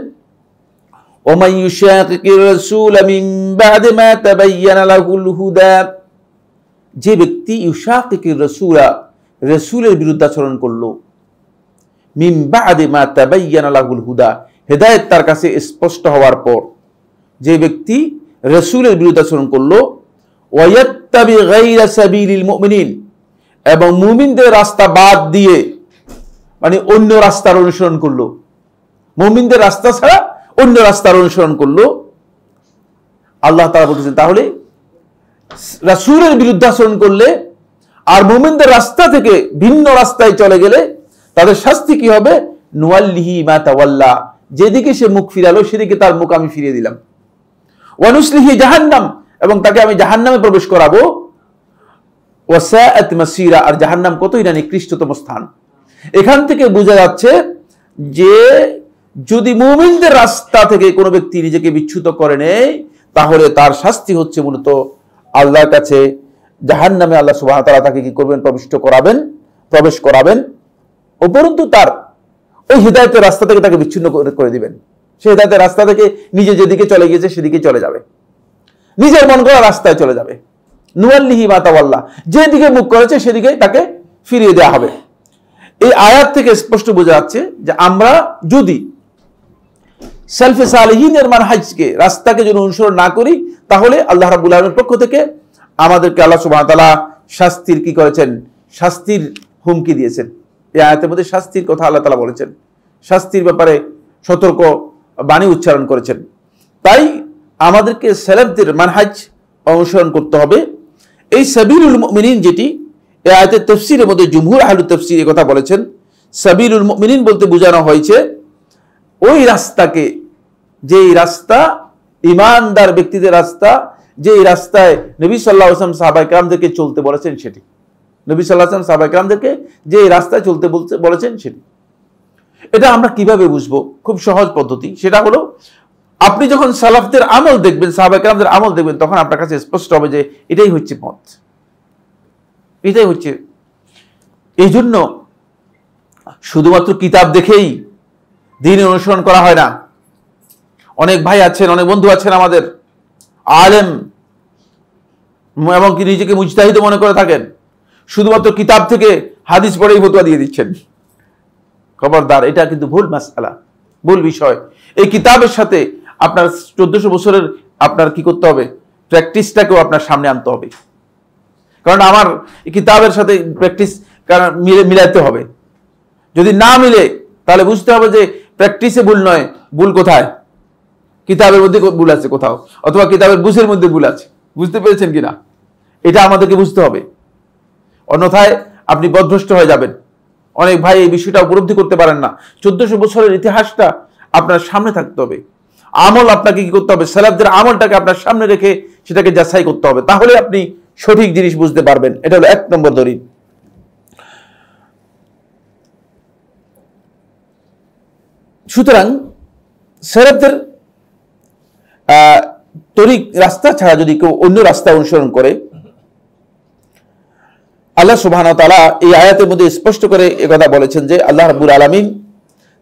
ওমাই ইউশাকিকির রাসূল মিন বা'দি মা তাবায়্যানা লাহুল হুদা, যে ব্যক্তি ইউশাকিকির রাসূলা, রাসূলের বিরুদ্ধাচরণ করলো, মিন বা'দি মা তাবায়্যানা লাহুল হুদা, হেদায়েত তার কাছে স্পষ্ট হওয়ার পর, যে ব্যক্তি রাসূলের বিরুদ্ধাচরণ করলো, ওয়ায়াত্তাবি গায়রা সাবিলিল মুমিনিন, এবং মুমিনদের রাস্তা বাদ দিয়ে মানে অন্য রাস্তার অনুসরণ করলো, মুমিনদের রাস্তা ছাড়া অন্য রাস্তার অনুসরণ করলো, আল্লাহ তাআলা বলতেছেন তাহলে রাসূলের বিরুদ্ধাচরণ করলে আর মুমিনদের রাস্তা থেকে ভিন্ন রাস্তায় চলে গেলে তাদের শাস্তি কি হবে? নুয়াল্লিহি মা তাওয়াল্লা, যেদিকে সে মুখ ফিরালো সেদিকে তার মুখ আমি ফিরিয়ে দিলাম। ওয়া নুসলিহি জাহান্নাম, এবং তাকে আমি জাহান্নামে প্রবেশ করাবো। ওয়াসাআত মাসীরা, আর জাহান্নাম কতই না নিকৃষ্টতম স্থান। এখান থেকে বোঝা যাচ্ছে যে যদি মুমিনদের রাস্তা থেকে কোনো ব্যক্তি নিজেকে বিচ্যুত করে নেয় তাহলে তার শাস্তি হচ্ছে মূলত আল্লাহর কাছে জাহান্নামে। আল্লাহ সুবহানাহু ওয়া তাআলা তাকে কি করবেন? প্রবেশ করাবেন। উপরন্তু তার ওই হিদায়াতের রাস্তা থেকে তাকে বিচ্ছিন্ন করে দিবেন। সে হিদায়াতের রাস্তা থেকে নিজে যেদিকে চলে গিয়েছে সেদিকে চলে যাবে, নিজের মন গড়া রাস্তায় চলে যাবে। নুয়াল্লিহি মা তাওয়াল্লা, যেদিকে মুখ করেছে সেদিকে তাকে ফিরিয়ে দেওয়া হবে। এই আয়াত থেকে স্পষ্ট বোঝা যাচ্ছে যে আমরা যদি সালফে সালেহিনের মানহাজকে, রাস্তাকে যদি অনুসরণ না করি, তাহলে আল্লাহ রাব্বুল আলামিনের পক্ষ থেকে আমাদেরকে আল্লাহ সুবহানাহু ওয়া তাআলা শাস্তির কি করেছেন, শাস্তির হুমকি দিয়েছেন। এই আয়াতের মধ্যে শাস্তির কথা আল্লাহ তাআলা বলেছেন, শাস্তির ব্যাপারে সতর্ক বাণী উচ্চারণ করেছেন। তাই আমাদেরকে সালাফদের মানহাজ অনুসরণ করতে হবে। এই সাবিলুল মুমিনিন যেটি এই আয়াতের তাফসীরের মধ্যে জুমহুর আহলুত তাফসীর এই কথা বলেছেন, সাবিলুল মুমিনিন বলতে বোঝানো হয়েছে ওই রাস্তাকে, যেই রাস্তা ঈমানদার ব্যক্তিদের রাস্তা, যেই রাস্তায় নবী সাল্লাল্লাহু আলাইহি ওয়াসাল্লাম সাহাবায়ে কেরামদেরকে চলতে বলেছেন সেটি। নবী সাল্লাল্লাহু আলাইহি ওয়াসাল্লাম সাহাবায়ে কেরামদেরকে যে রাস্তায় চলতে বলেছেন সেটি। এটা আমরা কিভাবে বুঝবো? খুব সহজ পদ্ধতি, সেটা হলো আপনি যখন সালাফদের আমল দেখবেন, সাহাবায়ে কেরামদের আমল দেখবেন, তখন আপনার কাছে স্পষ্ট হবে যে এটাই হচ্ছে পথ, এটাই হচ্ছে। এই জন্য শুধুমাত্র কিতাব দেখেই দ্বীন অনুসরণ করা হয় না। অনেক ভাই আছেন, অনেক বন্ধু আছেন আমাদের আলেম, এবং কি নিজেকে মুজতাহিদ মনে করে থাকেন, শুধুমাত্র কিতাব থেকে হাদিস পড়েই ফতোয়া দিয়ে দিচ্ছেন। খবরদার, এটা কিন্তু ভুল মাসআলা, ভুল বিষয়। এই কিতাবের সাথে আপনার 1400 বছরের আপনার কি করতে হবে, প্র্যাকটিসটাকেও আপনার সামনে আনতে হবে। কারণ আমার কিতাবের সাথে প্র্যাকটিস মিলাতে হবে। যদি না মিলে তাহলে বুঝতে হবে যে প্র্যাকটিসে ভুল নয়, ভুল কোথায়? কিতাবের মধ্যে ভুল আছে কোথাও, অথবা কিতাবের বুঝের মধ্যে ভুল আছে। বুঝতে পেরেছেন কিনা? এটা আমাদেরকে বুঝতে হবে, অন্যথায় আপনি পথভ্রষ্ট হয়ে যাবেন। অনেক ভাই এই বিষয়টা উপলব্ধি করতে পারেন না। 1400 বছরের ইতিহাসটা আপনার সামনে থাকতে হবে। আমল আপনাকে কি করতে হবে? সালাফদের আমলটাকে আপনার সামনে রেখে সেটাকে যাচাই করতে হবে, তাহলে আপনি সঠিক জিনিস বুঝতে পারবেন। এটা হলো 1 নম্বর দলিল। সুতরাং সালাফদের তরিক রাস্তা ছাড়া যদি কেউ অন্য রাস্তা অনুসরণ করে, আল্লাহ সুবহানাহু ওয়া তাআলা এই আয়াতের মধ্যে স্পষ্ট করে একথা বলেছেন যে আল্লাহ রাব্বুল আলামিন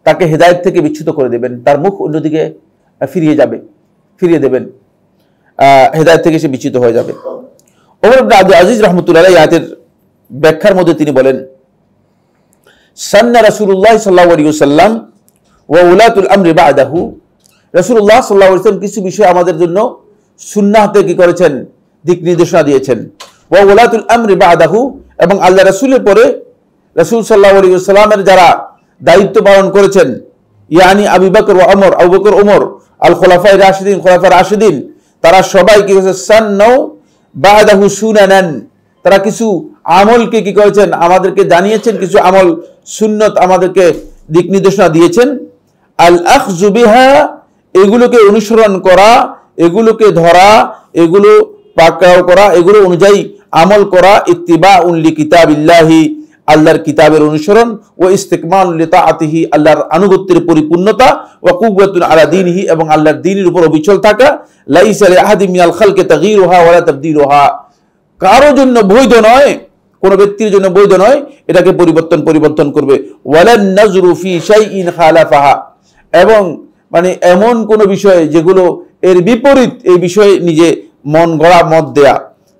তাকে হেদায়েত থেকে বিচ্যুত করে দেবেন, তার মুখ অন্যদিকে ফিরিয়ে দেবেন, হেদায়েত থেকে সে বিচ্যুত হয়ে যাবে। ওমর ইবনে আব্দুল আজিজ রাহমাতুল্লাহ আলাইহি আয়াতের ব্যাখ্যার মধ্যে তিনি বলেন, সান্না রাসূলুল্লাহ সাল্লাল্লাহু আলাইহি ওয়াসাল্লাম ওয়া উলাতুল আমরি বা'দাহু, রাসূলুল্লাহ সাল্লাল্লাহু আলাইহি ওয়াসাল্লাম কিছু বিষয় আমাদের জন্য সুন্নাহতে কি করেছেন, দিক নির্দেশনা দিয়েছেন। ওয়া উলাতুল আমরি বা'দাহু, এবং আল্লাহ রাসূলের পরে রাসূল সাল্লাল্লাহু আলাইহি ওয়াসাল্লামের যারা দায়িত্ব পালন করেছেন, ইয়ানি আবু বকর ওয়া ওমর, আবু বকর ওমর, আল খোলাফায়ে রাশিদিন, তারা সবাই কি করেছে, সান্নাউ বা'দাহু সুনানান, তারা কিছু আমলকে কি করেছেন, আমাদেরকে জানিয়েছেন, কিছু আমল সুন্নত আমাদেরকে দিক নির্দেশনা দিয়েছেন। আল আখযু বিহা, এগুলোকে অনুসরণ করা, এগুলোকে ধরা, এগুলো পাকড়াও করা, এগুলো অনুযায়ী আমল করা, ইত্তিবাউন লিকিতাবিল্লাহি, আল্লাহর কিতাবের অনুসরণ, ও ইস্তিকমালুন লিতাআতিহি, আল্লাহর আনুগত্যের পরিপূর্ণতা, ওয়া কুওয়াতুন আলা দীনিহি, এবং আল্লাহর দ্বীনের উপর অবিচল থাকা, লাইসা লিআহাদিন মিনাল খালকি তাগয়ীরুহা ওয়ালা তাবদীলুহা, কারো জন্য বৈধ নয়, কোন ব্যক্তির জন্য বৈধ নয় এটাকে পরিবর্তন করবে। ওয়ালান নাজরু ফি শাইইন খালাফাহা, এবং মানে এমন কোন বিষয় যেগুলো এর বিপরীত, এই বিষয়ে নিজে মন গড়া মত দেয়া।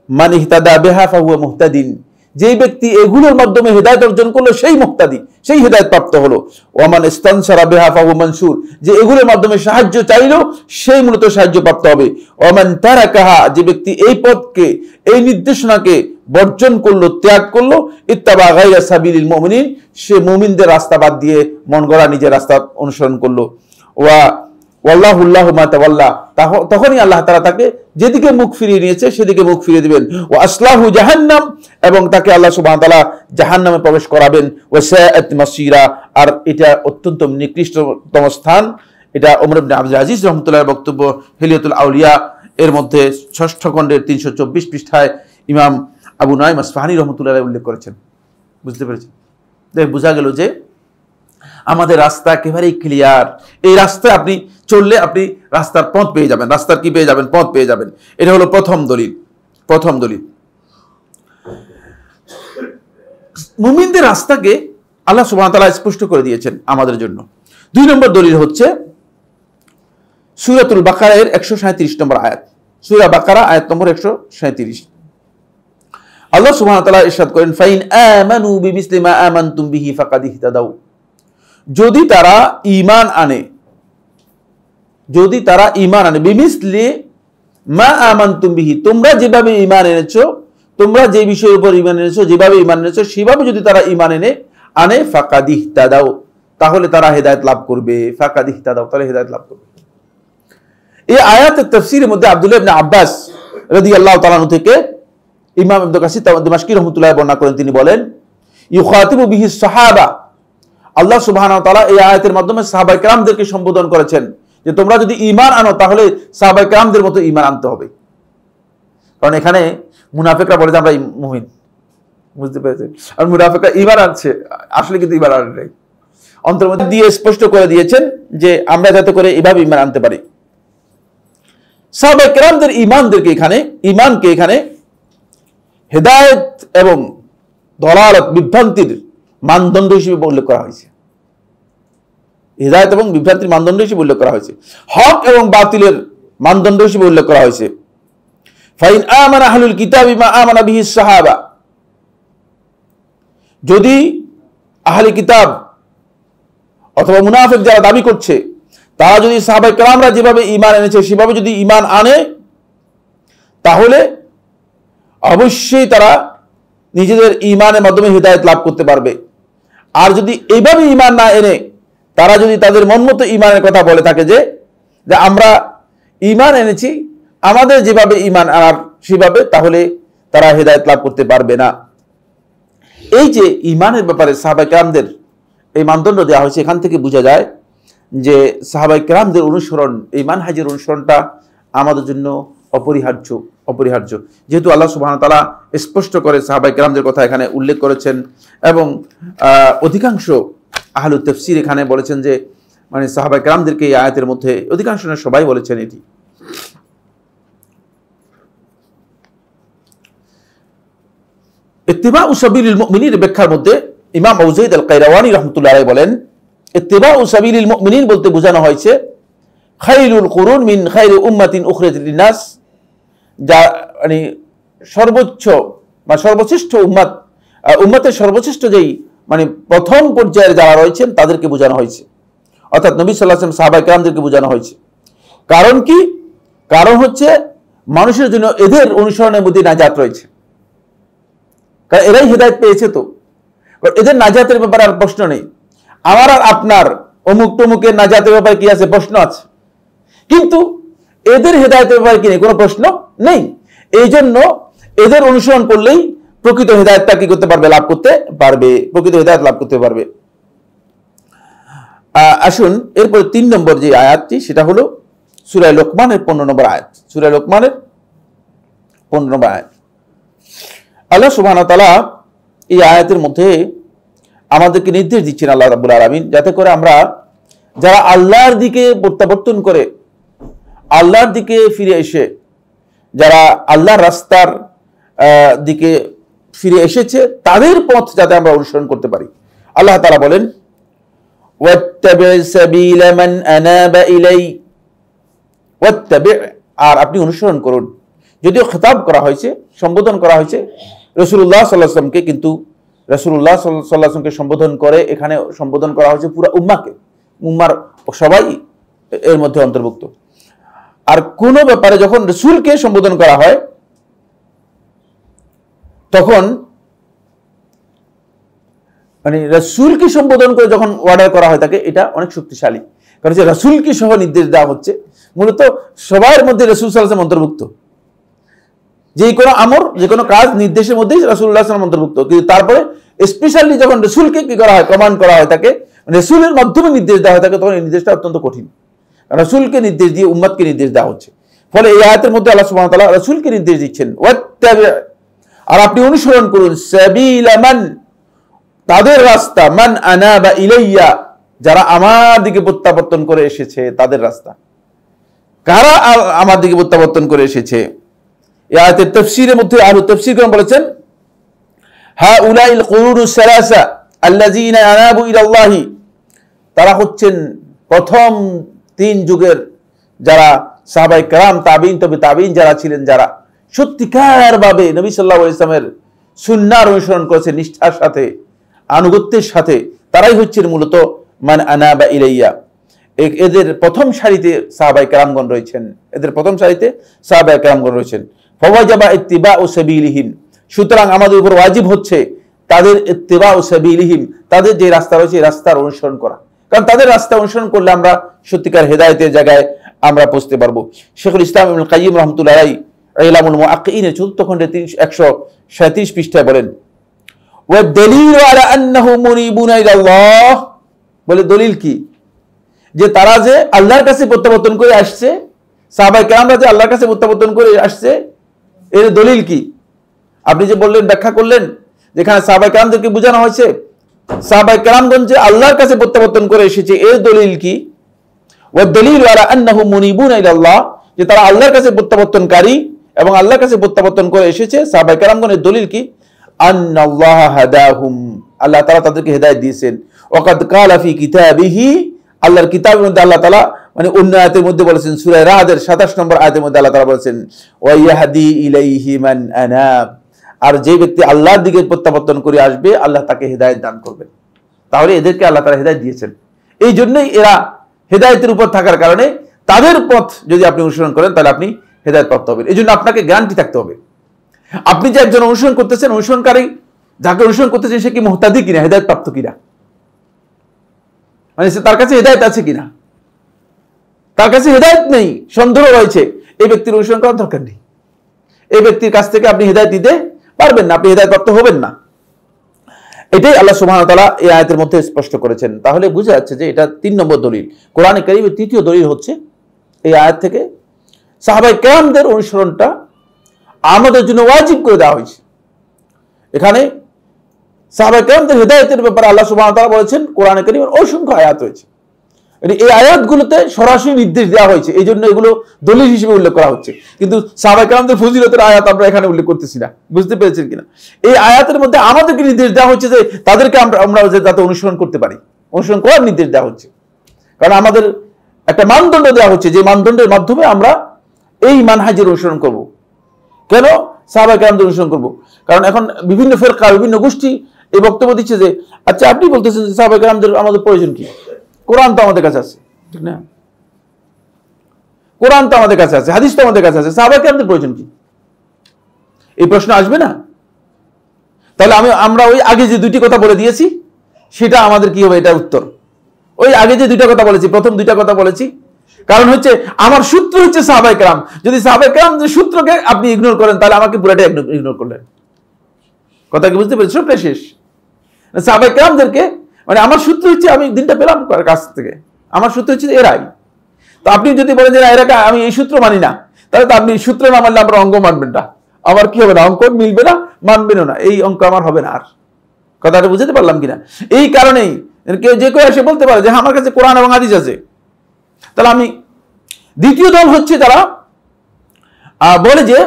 মান ইহতাদা বিহা ফাহুয়া মুহতাদিন, যেই ব্যক্তি এগুলোর মাধ্যমে হেদায়েত অর্জন করলো সেই মুহতাদি, সেই হেদায়েত প্রাপ্ত হলো। ওয়ামান ইস্তানসারা বিহা ফাহুয়া মানসুর, যে এগুলোর মাধ্যমে সাহায্য চাইলো সেই মূলত সাহায্য প্রাপ্ত হবে। ওয়ামান তারাকাহা, যে ব্যক্তি এই পথকে, এই নির্দেশনাকে বর্জন করলো, ত্যাগ করলো, ইত্তাবা গায়রা সাবিলিল মুমিনিন, সে মুমিনদের রাস্তা বাদ দিয়ে মন গড়া নিজের রাস্তা অনুসরণ করলো। ওয়াল্লাহুল্লাহু মা তাওয়াল্লা, তখনই আল্লাহ তাআলা তাকে যেদিকে মুখ ফিরিয়ে নিয়েছে সেদিকে মুখ ফিরিয়ে দিবেন। ওয়া আসলাহু জাহান্নাম, এবং তাকে আল্লাহ সুবহানাহু ওয়া তাআলা জাহান্নামে প্রবেশ করাবেন। ওয়া সাআত মাসীরা, আর এটা অত্যন্ত নিকৃষ্টতম স্থান। এটা ওমর ইবনে আব্দুল আজিজ রাহমাতুল্লাহর বক্তব্য, হিলিয়াতুল আউলিয়া এর মধ্যে 6ষ্ঠ খণ্ডের 324 পৃষ্ঠায় ইমাম আবু নুআইম আসফাহানী রাহমাতুল্লাহ আলাইহি উল্লেখ করেছেন। বুঝতে পেরেছেন? বোঝা গেল যে আমাদের রাস্তা একেবারেই ক্লিয়ার। এই রাস্তায় আপনি চললে আপনি রাস্তার পথ পেয়ে যাবেন, রাস্তার কি পেয়ে যাবেন, পথ পেয়ে যাবেন। এটা হলো প্রথম দলিল। মুমিনদের রাস্তাকে আল্লাহ সুবহানাহু ওয়া তাআলা স্পষ্ট করে দিয়েছেন আমাদের জন্য। 2 নম্বর দলিল হচ্ছে সূরাতুল বাকারা এর 137 নম্বর আয়াত। সূরা বাকারা আয়াত নম্বর 137। আল্লাহ সুবহানাহু ওয়া তাআলা ইরশাদ করেন, ফাইন আমানু বিমিসলি মা আমানতুম বিহি ফাকাদ ইহতাদাউ, যদি তারা ঈমান আনে যদি তারা ঈমান আনে, বিমিসলি মা আমানতুম বিহি, তোমরা যেভাবে ঈমান এনেছো, তোমরা যে বিষয়ের উপর ঈমান এনেছো, যেভাবে ঈমান এনেছো সেভাবে যদি তারা ঈমান আনে ফাকাদ ইহতাদাও, তাহলে তারা হেদায়েত লাভ করবে। ফাকাদ ইহতাদাও, তাহলে হেদায়েত লাভ করবে। এই আয়াতের তাফসীরের মধ্যে আব্দুল্লাহ ইবনে আব্বাস রাদিয়াল্লাহু তাআলা আনহু থেকে ইমাম ইবনে কাসির দিমাশকি রাহমাতুল্লাহ বর্ণনা করেন, তিনি বলেন ইউখাতিবু বিহি সাহাবা, আল্লাহ সুবহানাহু ওয়া তাআলা এই আয়াতের মাধ্যমে সাহাবায়ে কেরামদেরকে সম্বোধন করেছেন যে তোমরা যদি ঈমান আনো তাহলে সাহাবায়ে কেরামদের মতো ঈমান আনতে হবে। কারণ এখানে মুনাফিকরা বলে যে আমরা মুমিন, বুঝতে পেরেছেন, আর মুনাফিকরা ঈমান আনছে, আসলে কিন্তু ঈমান আনে নাই। অন্তর মধ্যে দিয়ে স্পষ্ট করে দিয়েছেন যে আমরা যাতে করে এভাবে ঈমান আনতে পারি। সাহাবায়ে কেরামদের ঈমানকে এখানে হেদায়েত এবং দলালত, বিভ্রান্তির মানদণ্ড হিসেবে উল্লেখ করা হয়েছে। হিদায়াত এবং বিভ্রান্তির মানদণ্ড হিসেবে উল্লেখ করা হয়েছে, হক এবং বাতিলের মানদণ্ড হিসেবে উল্লেখ করা হয়েছে। ফাইন আমানা আহলুল কিতাবি মা আমানা বিহি সাহাবা, যদি আহলে কিতাব অথবা মুনাফিক যারা দাবি করছে তারা যদি সাহাবায়ে কেরামরা যেভাবে ঈমান এনেছে সেভাবে যদি ঈমান আনে, তাহলে অবশ্যই তারা নিজেদের ঈমানের মাধ্যমে হিদায়াত লাভ করতে পারবে। আর যদি এইভাবে ঈমান না এনে তারা যদি তাদের মন মতো ঈমানের কথা বলে থাকে যে আমরা ঈমান এনেছি আমাদের যেভাবে ঈমান আনার সেভাবে, তাহলে তারা হিদায়াত লাভ করতে পারবে না। এই যে ঈমানের ব্যাপারে সাহাবায়ে কেরামদের এই মানদণ্ড দেওয়া হয়েছে, এখান থেকে বোঝা যায় যে সাহাবায়ে কেরামদের অনুসরণ, এই মানহাজের অনুসরণটা আমাদের জন্য অপরিহার্য। যেহেতু আল্লাহ সুবহানাহু ওয়া তাআলা স্পষ্ট করে সাহাবায়ে কেরামদের কথা এখানে উল্লেখ করেছেন, এবং অধিকাংশ আহলুত তাফসীর এখানে বলেছেন যে মানে সাহাবায়ে কেরামদেরকে এই আয়াতের মধ্যে অধিকাংশ না সবাই বলেছেন এটি। ইত্তিবাউ সাবিলিল মুমিনিন ব্যাখ্যার মধ্যে ইমাম আবু যায়েদ আল কায়রাওয়ানী রাহমাতুল্লাহি আলাইহি বলেন ইত্তিবাউ সাবিলিল মুমিনিন বলতে বোঝানো হয়েছে খায়রুল কুরুন মিন খায়রি উম্মাতিন উখরিজাত লিন-নাস, যা মানে সর্বোচ্চ বা সর্বশ্রেষ্ঠ উম্মতের সর্বশ্রেষ্ঠ যেই মানে প্রথম পর্যায়ের যারা রয়েছেন তাদেরকে বোঝানো হয়েছে, অর্থাৎ নবী সাল্লাল্লাহু আলাইহি ওয়াসাল্লাম সাহাবায়ে কেরামদেরকে বোঝানো হয়েছে। কারণ কি? কারণ হচ্ছে মানুষের জন্য এদের অনুসরণের মধ্যে নাজাত রয়েছে, কারণ এরাই হেদায়েত পেয়েছে। তো এদের নাজাতের ব্যাপারে আর প্রশ্ন নেই। আমার আর আপনার অমুক টমুকের নাজাতের ব্যাপারে কি আছে? প্রশ্ন আছে, কিন্তু এদের হেদায়েতের ব্যাপারে কি নেই? কোনো প্রশ্ন নেই। এই জন্য এদের অনুসরণ করলেই প্রকৃত হেদায়েতটা কি করতে পারবে? লাভ করতে পারবে, প্রকৃত হেদায়েত লাভ করতে পারবে। আসুন এরপরে 3 নম্বর যে আয়াতটি, সেটা হলো সূরা লোকমানের 15 নম্বর আয়াত। সূরা লোকমানের 15 নম্বর আয়াত। আল্লাহ সুবহানাহু ওয়া তাআলা এই আয়াতের মধ্যে আমাদেরকে নির্দেশ দিচ্ছেন আল্লাহ রাব্বুল আলামিন, যাতে করে আমরা যারা আল্লাহর দিকে প্রত্যাবর্তন করে, আল্লাহর দিকে ফিরে এসে, যারা আল্লাহর রাস্তার দিকে ফিরে এসেছে, তাদের পথ যাতে আমরা অনুসরণ করতে পারি। আল্লাহ তাআলা বলেন ওয়াত্তাবি' সাবিলা মান আনাবা ইলাই, ওয়াত্তাবি', আর আপনি অনুসরণ করুন। যদিও খেতাব করা হয়েছে, সম্বোধন করা হয়েছে রাসূলুল্লাহ সাল্লাল্লাহু আলাইহি ওয়াসাল্লামকে, কিন্তু রাসূলুল্লাহ সাল্লাল্লাহু আলাইহি ওয়াসাল্লামকে সম্বোধন করে এখানে সম্বোধন করা হয়েছে পুরো উম্মাহকে, উম্মার সবাই এর মধ্যে অন্তর্ভুক্ত। আর কোন ব্যাপারে যখন রাসূলকে সম্বোধন করা হয় তখন মানে রাসূলকে সম্বোধন করে যখন অর্ডার করা হয় তাকে, এটা অনেক শক্তিশালী। কারণ যে রাসূলকে সহ নির্দেশ দেওয়া হচ্ছে, মূলত সবার মধ্যে রাসূল সাল্লাল্লাহু আলাইহি ওয়াসাল্লাম অন্তর্ভুক্ত। যে কোনো আমর, যে কোনো কাজ নির্দেশের মধ্যেই রাসূলুল্লাহ সাল্লাল্লাহু আলাইহি ওয়াসাল্লাম অন্তর্ভুক্ত। কিন্তু তারপরে স্পেশালি যখন রাসূলকে কি করা হয়, কমান্ড করা হয় তাকে, রাসূলের মাধ্যমে নির্দেশ দেওয়া হয় তাকে, তখন এই নির্দেশটা অত্যন্ত কঠিন। রাসূলকে নির্দেশ দিয়ে উম্মতকে নির্দেশ দেওয়া হচ্ছে। ফলে এই আয়াতের মধ্যে আল্লাহ সুবহানাহু ওয়া তাআলা রাসূলকে নির্দেশ দিচ্ছেন ওয়াত্তাবি', আর আপনি অনুসরণ করুন, সাবিলা মান, তাদের রাস্তা, মান আনাবা ইলাইয়া, যারা আমার দিকে প্রত্যাবর্তন করে এসেছে তাদের রাস্তা। কারা আমার দিকে প্রত্যাবর্তন করে এসেছে? এই আয়াতের তাফসীরের মধ্যে আহলুত তাফসীরগণ বলেছেন হাউলাইল কুরুনুস সালাসা আল্লাযীনা আনাবু ইলাল্লাহি, তারা হচ্ছেন প্রথম 3 যুগের যারা সাহাবায়ে কেরাম, তাবিঈন, তবে তাবিঈন যারা ছিলেন, যারা সত্যিকার ভাবে নবী সাল্লাল্লাহু আলাইহি ওয়াসাল্লামের সুন্নাহর অনুসরণ করেছে নিষ্ঠার সাথে, আনুগত্যের সাথে, তারাই হচ্ছেন মূলত মান আনাবা ইলাইয়া। এদের প্রথম সারিতে সাহাবায়ে কেরামগণ রয়েছেন, এদের প্রথম সারিতে সাহাবায়ে কেরামগণ রয়েছেন। ফাওয়াজাবা ইত্তিবাউ সাবিলিহিম, সুতরাং আমাদের উপর ওয়াজিব হচ্ছে তাদের ইত্তিবাউ সাবিলিহিম, তাদের যে রাস্তা রয়েছে এই রাস্তার অনুসরণ করা, কারণ তাদের রাস্তা অনুসরণ করলে আমরা সত্যিকার হেদায়েতের জায়গায় আমরা পৌঁছতে পারবো। শেখুল ইসলাম ইবনুল কাইয়্যিম রাহমাতুল্লাহি আলাইহি ইলামুল মুআক্কিনের ৪th খণ্ডে 137 পৃষ্ঠায় বলেন, ওয়া দালিলু আলা আন্নাহু মুনিবুনা ইলাল্লাহ, বলে দলিল কি, যে তারা যে আল্লাহর কাছে প্রত্যাবর্তন করে আসছে, সাহাবায়ে কেরামরা যে আল্লাহর কাছে প্রত্যাবর্তন করে আসছে, এর দলিল কি? আপনি যে বললেন, ব্যাখ্যা করলেন, যেখানে সাহাবায়ে কেরামদেরকে বোঝানো হয়েছে সাহাবায়ে কেরামগণ যে আল্লাহর কাছে প্রত্যাবর্তন করে এসেছে, এর দলিল কি? ওয়া দালিলু আলা আন্নাহু মুনিবুনা ইলাল্লাহ, যে তারা আল্লাহর কাছে প্রত্যাবর্তনকারী এবং আল্লাহর কাছে প্রত্যাবর্তন করে এসেছে সাহাবায়ে কেরামগণের দলিল কি? আন্নাল্লাহ হাদাহুম, আল্লাহ তাআলা তাদেরকে হেদায়েত দিয়েছেন। ওয়াকাদ কালা ফি কিতাবিহি, আল্লাহর কিতাবের মধ্যে আল্লাহ তাআলা মানে অন্য আয়াতের মধ্যে বলেছেন, সূরা রাদের 27 নম্বর আয়াতের মধ্যে আল্লাহ তাআলা বলেছেন, ওয়া ইয়াহদি ইলাইহি মান আনাব, আর যে ব্যক্তি আল্লাহর দিকে প্রত্যাবর্তন করে আসবে আল্লাহ তাকে হেদায়েত দান করবেন। তাহলে এদেরকে আল্লাহ তাআলা হেদায়েত দিয়েছেন, এই জন্যই এরা হেদায়েতের উপর থাকার কারণে তাদের পথ যদি আপনি অনুসরণ করেন তাহলে আপনি হেদায়েত প্রাপ্ত হবেন। এই জন্য আপনাকে গ্যারান্টি থাকতে হবে, আপনি যে একজন অনুসরণ করতেছেন, অনুসরণকারী যাকে অনুসরণ করতেছেন সে কি মুহতাদি কিনা, হেদায়েত প্রাপ্ত কিনা, মানে তার কাছে হেদায়েত আছে কিনা। তার কাছে হেদায়েত নেই, সন্দেহ রয়েছে, এই ব্যক্তির অনুসরণ করার দরকার নেই। এই ব্যক্তির কাছ থেকে আপনি হেদায়েত দিতে পারবেন না, আপনি হেদায়েত প্রাপ্ত হবেন না। এটাই আল্লাহ সুবহানাহু ওয়া তাআলা এই আয়াতের মধ্যে স্পষ্ট করেছেন। তাহলে বোঝা যাচ্ছে যে এটা 3 নম্বর দলিল। কোরআনে কারীমের 3য় দলিল হচ্ছে এই আয়াত থেকে সাহাবায়ে কেরামদের অনুসরণটা আমাদের জন্য ওয়াজিব করে দেওয়া হয়েছে। এখানে সাহাবায়ে কেরামদের হেদায়েতের ব্যাপারে আল্লাহ সুবহানাহু ওয়া তাআলা বলেছেন, কোরআনে কারীমের অসংখ্য আয়াত রয়েছে, এই আয়াতগুলোতে সরাসরি নির্দেশ দেওয়া হয়েছে, এই জন্য এগুলো দলিল হিসেবে উল্লেখ করা হচ্ছে। কিন্তু সাহাবায়ে কেরামদের ফজিলতের আয়াত আমরা এখানে উল্লেখ করতেছি না, বুঝতে পেরেছেন কিনা? এই আয়াতের মধ্যে আমাদেরকে নির্দেশ দেওয়া হচ্ছে যে তাদেরকে আমরা যাতে অনুসরণ করতে পারি, অনুসরণ করার নির্দেশ দেওয়া হচ্ছে। কারণ আমাদের একটা মানদণ্ড দেওয়া হচ্ছে, যে মানদণ্ডের মাধ্যমে আমরা এই মানহাজের অনুসরণ করব। কেন সাহাবায়ে কেরামদের অনুসরণ করব? কারণ এখন বিভিন্ন ফিরকা, বিভিন্ন গোষ্ঠী এই বক্তব্য দিচ্ছে যে আচ্ছা আপনি বলতেছেন যে সাহাবায়ে কেরামদের আমাদের প্রয়োজন কি? কোরআন তো আমাদের কাছে আছে, ঠিক না? কোরআন তো আমাদের কাছে আছে, হাদিস তো আমাদের কাছে আছে, সাহাবায়ে কেরামদের প্রয়োজন কি? এই প্রশ্ন আসবে না? তাহলে আমরা ওই আগে যে 2টি কথা বলে দিয়েছি সেটা আমাদের কি হবে? এটা উত্তর। ওই আগে যে 2টা কথা বলেছি, প্রথম 2টা কথা বলেছি, কারণ হচ্ছে আমার সূত্র হচ্ছে সাহাবায়ে কেরাম। যদি সাহাবায়ে কেরামদের সূত্রকে আপনি ইগনোর করেন তাহলে আমাকে পুরোটা ইগনোর করলেন। কথা কি বুঝতে পেরেছেন? সবটা শেষ। সাহাবায়ে কেরামদেরকে মানে আমার সূত্র হচ্ছে, আমি দিনটা পেলাম কাছ থেকে, আমার সূত্র হচ্ছে এরাই। তো আপনি যদি বলেন যে এরা আমি এই সূত্র মানি না, তাহলে তো আপনি সূত্র না মানলে আমার অঙ্ক মানবেন না, আমার কি হবে না, অঙ্ক মিলবে না, মানবেনও না, এই অঙ্ক আমার হবে না। আর কথাটা বুঝতে পারলাম কিনা? এই কারণেই কেউ যে কেউ এসে বলতে পারে যে আমার কাছে কোরআন এবং হাদিস আছে। তাহলে আমি দ্বিতীয় দল হচ্ছে যারা বলে যে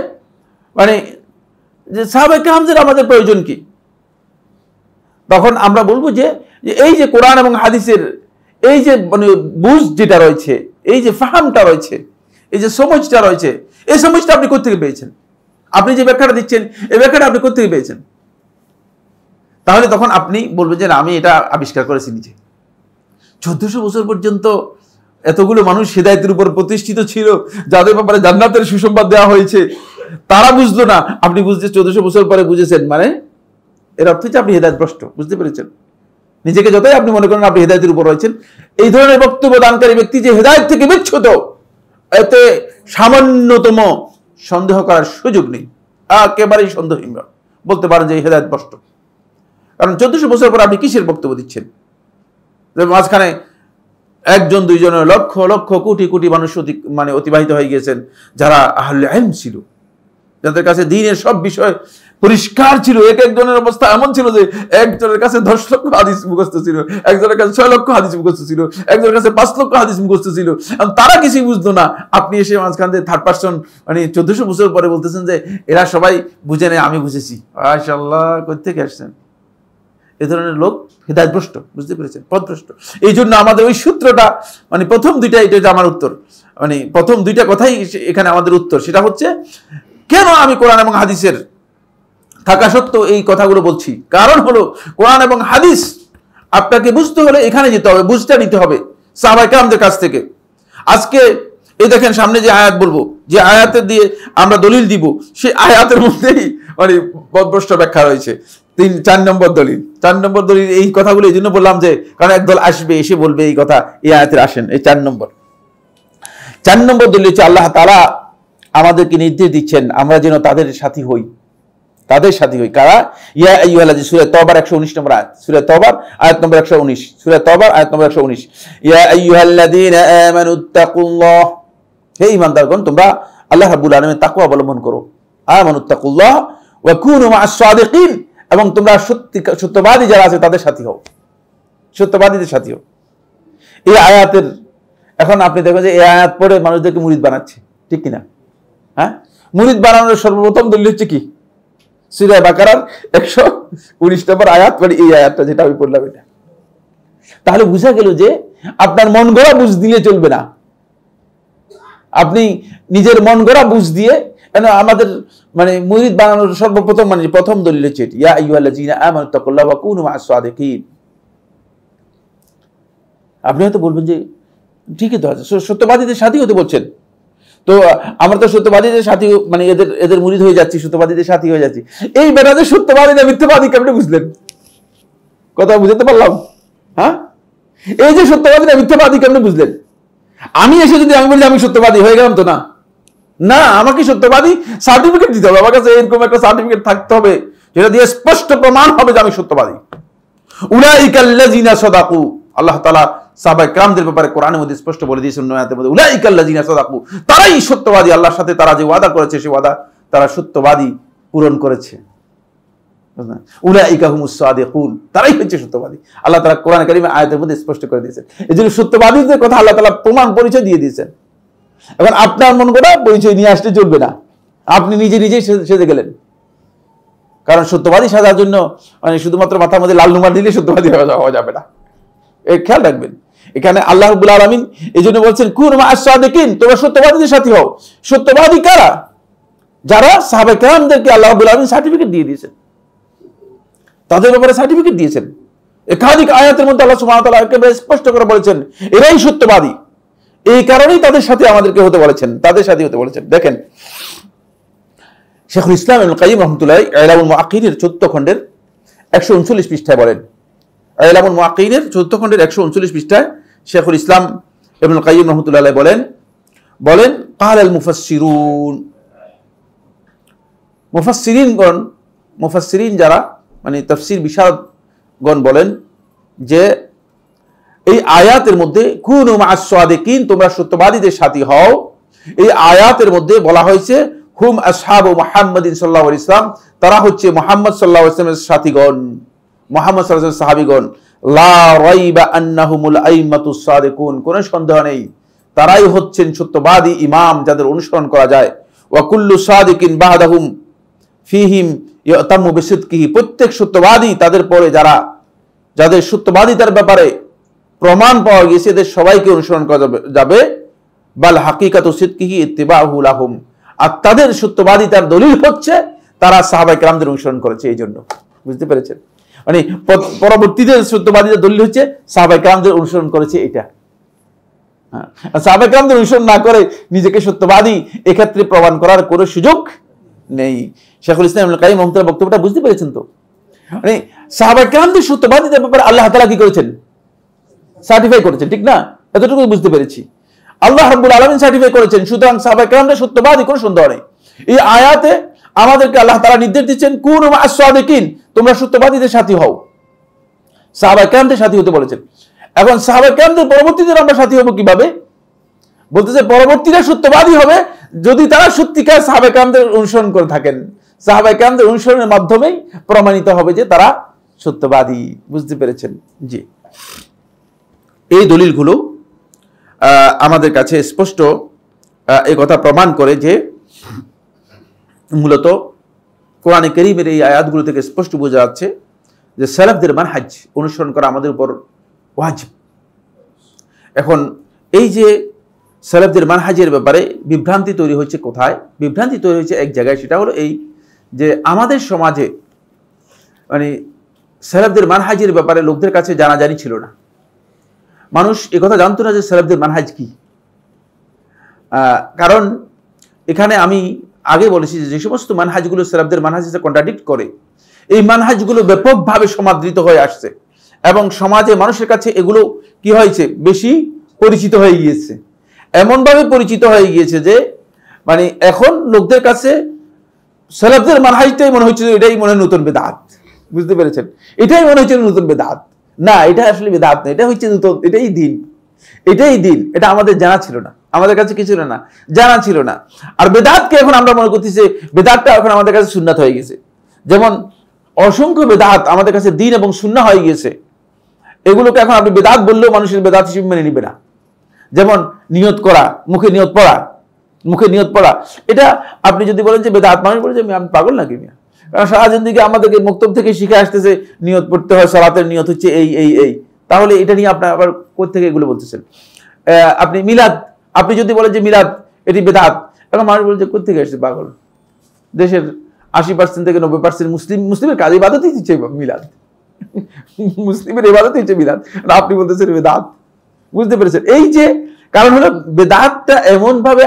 মানে সাহাবায়ে কেরামদের আমাদের প্রয়োজন কি? তখন আমরা বলবো যে এই যে কোরআন এবং হাদিসের এই যে মানে বুঝ যেটা রয়েছে, এই যে ফাহামটা রয়েছে, এই যে সমঝটা রয়েছে, এই সমঝটা আপনি কোথেকে পেয়েছেন? আপনি যে ব্যাখ্যাটা দিচ্ছেন এই ব্যাখ্যাটা আপনি কোথেকে পেয়েছেন? তাহলে তখন আপনি বলবেন যে না, আমি এটা আবিষ্কার করেছি নিজে। 1400 বছর পর্যন্ত এতগুলো মানুষ হেদায়েতের উপর প্রতিষ্ঠিত ছিল, যাদের ব্যাপারে জান্নাতের সুসংবাদ দেওয়া হয়েছে, তারা বুঝলো না, আপনি বুঝতে 1400 বছর পরে বুঝেছেন, মানে এর অর্থ হচ্ছে আপনি হেদায়েতভ্রষ্ট। বুঝতে পেরেছেন? নিজেকে যতই আপনি মনে করেন আপনি হেদায়েতের উপর রয়েছেন, এই ধরনের বক্তব্য দানকারী ব্যক্তি যে হেদায়েত থেকে বিচ্যুত, এতে সামান্যতম সন্দেহ করার সুযোগ নেই, একেবারেই সন্দেহহীন বলতে পারেন যে হেদায়েতভ্রষ্ট। কারণ 1400 বছর পর আপনি কিসের বক্তব্য দিচ্ছেন? মাঝখানে 1 জন 2 জনের লক্ষ লক্ষ কোটি কোটি মানুষ মানে অতিবাহিত হয়ে গিয়েছেন, যারা আহলে ইলম ছিল, যাদের কাছে দ্বীনের সব বিষয় পরিষ্কার ছিল। একজনের অবস্থা এমন ছিল যে একজনের কাছে 10 লক্ষ হাদিস মুখস্থ ছিল, একজনের কাছে 6 লক্ষ হাদিস মুখস্থ ছিল, একজনের কাছে 5 লক্ষ হাদিস মুখস্থ ছিল, তারা কিছুই বুঝতো না। আপনি এসে মাঝখান থেকে থার্ড পারসন মানে 1400 বছর পরে বলতেছেন যে এরা সবাই বুঝে নেয়, আমি বুঝেছি। মাশাআল্লাহ, কই থেকে আসছেন? এই ধরনের লোক হেদায়েতভ্রষ্ট। বুঝতে পেরেছেন? পথভ্রষ্ট। এই জন্য আমাদের ওই সূত্রটা মানে প্রথম 2টা, এটা যে আমার উত্তর, মানে প্রথম 2টা কথাই এখানে আমাদের উত্তর। সেটা হচ্ছে কেন আমি কোরআন এবং হাদিসের থাকা সত্ত্বেও এই কথাগুলো বলছি? কারণ হলো কোরআন এবং হাদিস আপনাকে বুঝতে হলে এখানে যেতে হবে, বুঝতে নিতে হবে। সাহাবায়ে কেরামদের কাছ থেকে। আজকে এই দেখেন সামনে যে আয়াত বলবো, যে আয়াতের দিয়ে আমরা দলিল দিব, সেই আয়াতের মধ্যেই মানে পদভ্রষ্ট ব্যাখ্যা রয়েছে। 4 নম্বর দলিল, 4 নম্বর দলিল। এই কথাগুলো এই জন্য বললাম যে কারণ একদল আসবে এসে বলবে এই কথা এই আয়াতের আসেন। এই 4 নম্বর দলিল হচ্ছে আল্লাহ তাআলা আমাদেরকে নির্দেশ দিচ্ছেন আমরা যেন তাদের সাথী হই, তাদের সাথী হই। কারা? ইয়া আইয়ুহাল্লাযী, সূরা তাওবার 119 নম্বর আয়াত, সূরা তাওবার আয়াত নম্বর 119, সূরা তাওবার আয়াত নম্বর 119। ইয়া আইয়ুহাল্লাযীনা আমানুত্তাকুল্লাহ, হে ঈমানদারগণ তোমরা আল্লাহ রাব্বুল আলামিনের তাকওয়া অবলম্বন করো। আমানুত্তাকুল্লাহ ওয়া কুনু মা'আস সাদিকিন, এবং তোমরা সত্যবাদী যারা আছে তাদের সাথী হও, সত্যবাদীদের সাথী হও। এই আয়াতের এখন আপনি দেখেন যে এই আয়াত পড়ে মানুষদেরকে মুরিদ বানাচ্ছে, ঠিক কিনা? হ্যাঁ, মুরিদ বানানোর সর্বপ্রথম দলিল হচ্ছে কি? সূরা বাকারার 119 নম্বর আয়াত, মানে এই আয়াতটা যেটা আমি পড়লাম এটা। তাহলে বুঝা গেল যে আপনার মন গড়া বুঝ দিয়ে চলবে না। আপনি নিজের মন গড়া বুঝ দিয়ে, কেন আমাদের মানে মুরিদ বানানোর সর্বপ্রথম মানে প্রথম দলিল হচ্ছে ইয়া আইয়ুহাল্লাযীনা আমানুত্তাকুল্লাহ ওয়া কুনু মা'আস সাদিকিন। আপনি হয়তো বলবেন যে ঠিকই তো আছে, সত্যবাদীদের সাথী হতে বলছেন, তো আমরা তো সত্যবাদীদের সাথী মানে এদের মুরিদ হয়ে যাচ্ছি, সত্যবাদীদের সাথী হয়ে যাচ্ছি। এই বেটাদের সত্যবাদী না মিথ্যাবাদী কেমনে বুঝলেন? কথা বুঝতে পারলাম? হ্যাঁ, এই যে সত্যবাদী না মিথ্যাবাদী কেমনে বুঝলেন? আমি এসে যদি আমি বলি আমি সত্যবাদী হয়ে গেলাম তো না? না, আমাকে সত্যবাদী সার্টিফিকেট দিতে হবে, আমার কাছে এরকম একটা সার্টিফিকেট থাকতে হবে যেটা দিয়ে স্পষ্ট প্রমাণ হবে যে আমি সত্যবাদী। উলাইকাল্লাযীনা সাদাকু, আল্লাহ তাআলা সাহাবায়ে কেরামদের ব্যাপারে কোরআনের মধ্যে স্পষ্ট বলে দিয়েছেন আয়াতের মধ্যে, উলাইকাল্লাযীনা সাদাকু, তারাই সত্যবাদী। আল্লাহর সাথে তারা যে ওয়াদা করেছে সেই ওয়াদা তারা সত্যবাদী পূরণ করেছে। উলাইকা হুমুস সাদিকুন, তারাই হচ্ছে সত্যবাদী। আল্লাহ তাআলা কোরআন কারীমে আয়াতের মধ্যে স্পষ্ট করে দিয়েছেন। এজন্য সত্যবাদীদের কথা আল্লাহ তাআলা প্রমাণ পরিচয় দিয়ে দিয়েছেন। এখন আপনার মন গড়া পরিচয় নিয়ে আসলে চলবে না, আপনি নিজে নিজেই সেজে গেলেন। কারণ সত্যবাদী সাজার জন্য মানে শুধুমাত্র মাথার মধ্যে লাল রুমাল দিলে সত্যবাদী হওয়া যাবে না, এর খেয়াল রাখবেন। এখানে আল্লাহ রাব্বুল আলামিন এই জন্য বলছেন কুনু মা'আস সাদিকিন, তোমরা সত্যবাদীদের সাথী হও। সত্যবাদী কারা? যারা সাহাবায়ে কেরামদেরকে আল্লাহ রাব্বুল আলামিন সার্টিফিকেট দিয়ে দিয়েছেন, তাদের ব্যাপারে সার্টিফিকেট দিয়েছেন। একাধিক আয়াতের মধ্যে আল্লাহ সুবহানাহু ওয়া তাআলা একেবারে স্পষ্ট করে বলেছেন এরাই সত্যবাদী। এই কারণেই তাদের সাথে আমাদেরকে হতে বলেছেন, তাদের সাথে হতে বলেছেন। দেখেন শেখুল ইসলাম ইবনুল কাইয়্যিম রাহমাতুল্লাহ ইলামুল মুআক্কিনের 14 খণ্ডের 139 পৃষ্ঠায় বলেন, ইলামুল মুআক্কিনের 14 খণ্ডের 139 পৃষ্ঠায় শেখুল ইসলাম ইবনুল কাইয়্যিম রাহমাতুল্লাহ বলেন ক্বালাল মুফাসসিরুন, মুফাসসিরিন যারা মানে তাফসীর বিশারদগণ বলেন যে এই আয়াতের মধ্যে কুনু মা'আস সাদিকিন, তোমরা সত্যবাদীদের সাথী হও, এই আয়াতের মধ্যে বলা হয়েছে হুম আসহাবু মুহাম্মাদিন সাল্লাল্লাহু আলাইহি ওয়াসাল্লাম, তারা হচ্ছে মুহাম্মদ সাল্লাল্লাহু আলাইহি ওয়াসাল্লামের সাথীগণ, মুহাম্মদ সাল্লাল্লাহু আলাইহি ওয়াসাল্লামের সাহাবীগণ। লা রাইবা আন্নাহুমুল আইম্মাতুস সাদিকুন, কোনো সন্দেহ নেই তারাই হচ্ছেন সত্যবাদী ইমাম যাদের অনুসরণ করা যায়। ওয়া কুল্লু সাদিকিন বা'দাহুম ফীহিম ইয়াতাম্মু বিসিদকিহি, প্রত্যেক সত্যবাদী তাদের পরে যাদের সত্যবাদিতার ব্যাপারে প্রমাণ পাওয়া গেছে এদের সবাইকে অনুসরণ করা যাবে। বাল হাকিকাতু সিদকিহি ইত্তিবাউহু লাহুম, আর তাদের সত্যবাদিতার দলিল হচ্ছে তারা সাহাবায়ে কেরামদের অনুসরণ করেছে। এই জন্য বুঝতে পেরেছেন, মানে পরবর্তীদের সত্যবাদিতার দলিল হচ্ছে সাহাবায়ে কেরামদের অনুসরণ করেছে। এটা সাহাবায়ে কেরামদের অনুসরণ না করে নিজেকে সত্যবাদী এক্ষেত্রে প্রমাণ করার কোনো সুযোগ নেই। শেখুল ইসলাম ইবনুল কাইয়্যিম রাহমাতুল্লাহ বক্তব্যটা বুঝতে পেরেছেন তো? মানে সাহাবায়ে কেরামদের সত্যবাদিতার ব্যাপারে আল্লাহ তাআলা কি করেছেন? সার্টিফাই করেছেন, ঠিক না? এতটুকু বুঝতে পেরেছি। আল্লাহ রাব্বুল আলামিন সার্টিফাই করেছেন, সুতরাং সাহাবায়ে কেরামরা সত্যবাদী, কোনো সন্দেহ নেই। এই আয়াতে আমাদেরকে আল্লাহ তাআলা নির্দেশ দিচ্ছেন কুনু মা'আস সাদিকিন, তোমরা সত্যবাদীদের সাথী হও। সাহাবায়ে কেরামদের সাথী হতে বলেছেন। এখন সাহাবায়ে কেরামদের পরবর্তীদের আমরা সাথী হব কিভাবে? বলতেছে পরবর্তীরা সত্যবাদী হবে যদি তারা সত্যিকার সাহাবায়ে কেরামদের অনুসরণ করে থাকেন। সাহাবায়ে কেরামদের অনুসরণের মাধ্যমেই প্রমাণিত হবে যে তারা সত্যবাদী। বুঝতে পেরেছেন? জি, এই দলিলগুলো আমাদের কাছে স্পষ্ট এই কথা প্রমাণ করে যে মূলত কোরআনে কারীমের এই আয়াতগুলো থেকে স্পষ্ট বোঝা যাচ্ছে যে সালাফদের মানহাজ অনুসরণ করা আমাদের উপর ওয়াজিব। এখন এই যে সালাফদের মানহাজের ব্যাপারে বিভ্রান্তি তৈরি হচ্ছে কোথায়? বিভ্রান্তি তৈরি হচ্ছে এক জায়গায়, সেটা হলো এই যে আমাদের সমাজে মানে সালাফদের মানহাজের ব্যাপারে লোকদের কাছে জানাজানি ছিল না। মানুষ একথা জানতো না যে সালাফদের মানহাজ কি। কারণ এখানে আমি আগে বলেছি যে সমস্ত মানহাজগুলো সালাফদের মানহাজের সাথে কন্ট্রাডিক্ট করে, এই মানহাজগুলো ব্যাপকভাবে সমাদৃত হয়ে আসছে এবং সমাজে মানুষের কাছে এগুলো কি হয়েছে, বেশি পরিচিত হয়ে গিয়েছে। এমনভাবে পরিচিত হয়ে গিয়েছে যে মানে এখন লোকদের কাছে সালাফদের মানহাজটাই মনে হচ্ছে এটাই মনে হয় নতুন বেদাত। বুঝতে পেরেছেন? এটাই মনে হচ্ছে নতুন বেদাত। না, এটা আসলে বেদাত না, এটা হচ্ছে নতুন, এটাই দিন, এটাই দিন। এটা আমাদের জানা ছিল না, আমাদের কাছে কি ছিল না, জানা ছিল না। আর বেদাতকে এখন আমরা মনে করতেছি যে বেদাতটা এখন আমাদের কাছে সুন্নাত হয়ে গেছে। যেমন অসংখ্য বেদাত আমাদের কাছে দিন এবং সুন্নাহ হয়ে গেছে, এগুলোকে এখন আপনি বেদাত বললেও মানুষের বেদাত হিসেবে মেনে নিবে না। যেমন নিয়ত করা, মুখে নিয়ত পড়া, এটা আপনি যদি বলেন যে বেদাত, মানুষ বলে যে আমি পাগল নাকি মিয়া, কারণ সারা জিন্দেগি আমাদেরকে মক্তব থেকে শিখে আসতেছে নিয়ত পড়তে হয়, সালাতের নিয়ত হচ্ছে এই, তাহলে এটা নিয়ে আপনার আবার কোথেকে এগুলো বলতেছেন? আপনি মিলাদ, আপনি যদি বলেন যে মিলাদ এটি বেদাত, এখন মানুষ বলে যে কোথেকে আসছে পাগল, দেশের 80% থেকে 90% মুসলিমের কাজ ইবাদতই হচ্ছে মিলাদ, মুসলিমের ইবাদতই হচ্ছে মিলাদ, আপনি বলতেছেন বেদাত। বুঝতে পেরেছেন? এই যে কারণ হলো বেদাতটা এমন ভাবে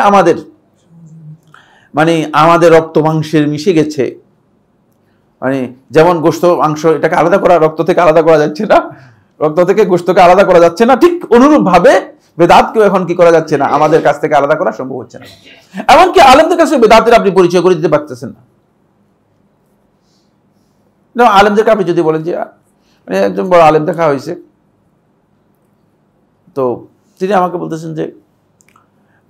আমাদের রক্ত মাংসের মিশে গেছে, মানে যেমন গোশত মাংস এটাকে আলাদা করা, রক্ত থেকে আলাদা করা যাচ্ছে না, রক্ত থেকে গোশতকে আলাদা করা যাচ্ছে না, ঠিক অনুরূপ ভাবে বেদাতকেও এখন কি করা যাচ্ছে না, আমাদের কাছ থেকে আলাদা করা সম্ভব হচ্ছে না। এমনকি আলেমদের কাছে বেদাতের আপনি পরিচয় করে দিতে পারতেছেন না। আলেমদেরকে আপনি যদি বলেন যে মানে একজন বড় আলেম দেখা হয়েছে, তো তিনি আমাকে বলতেছেন যে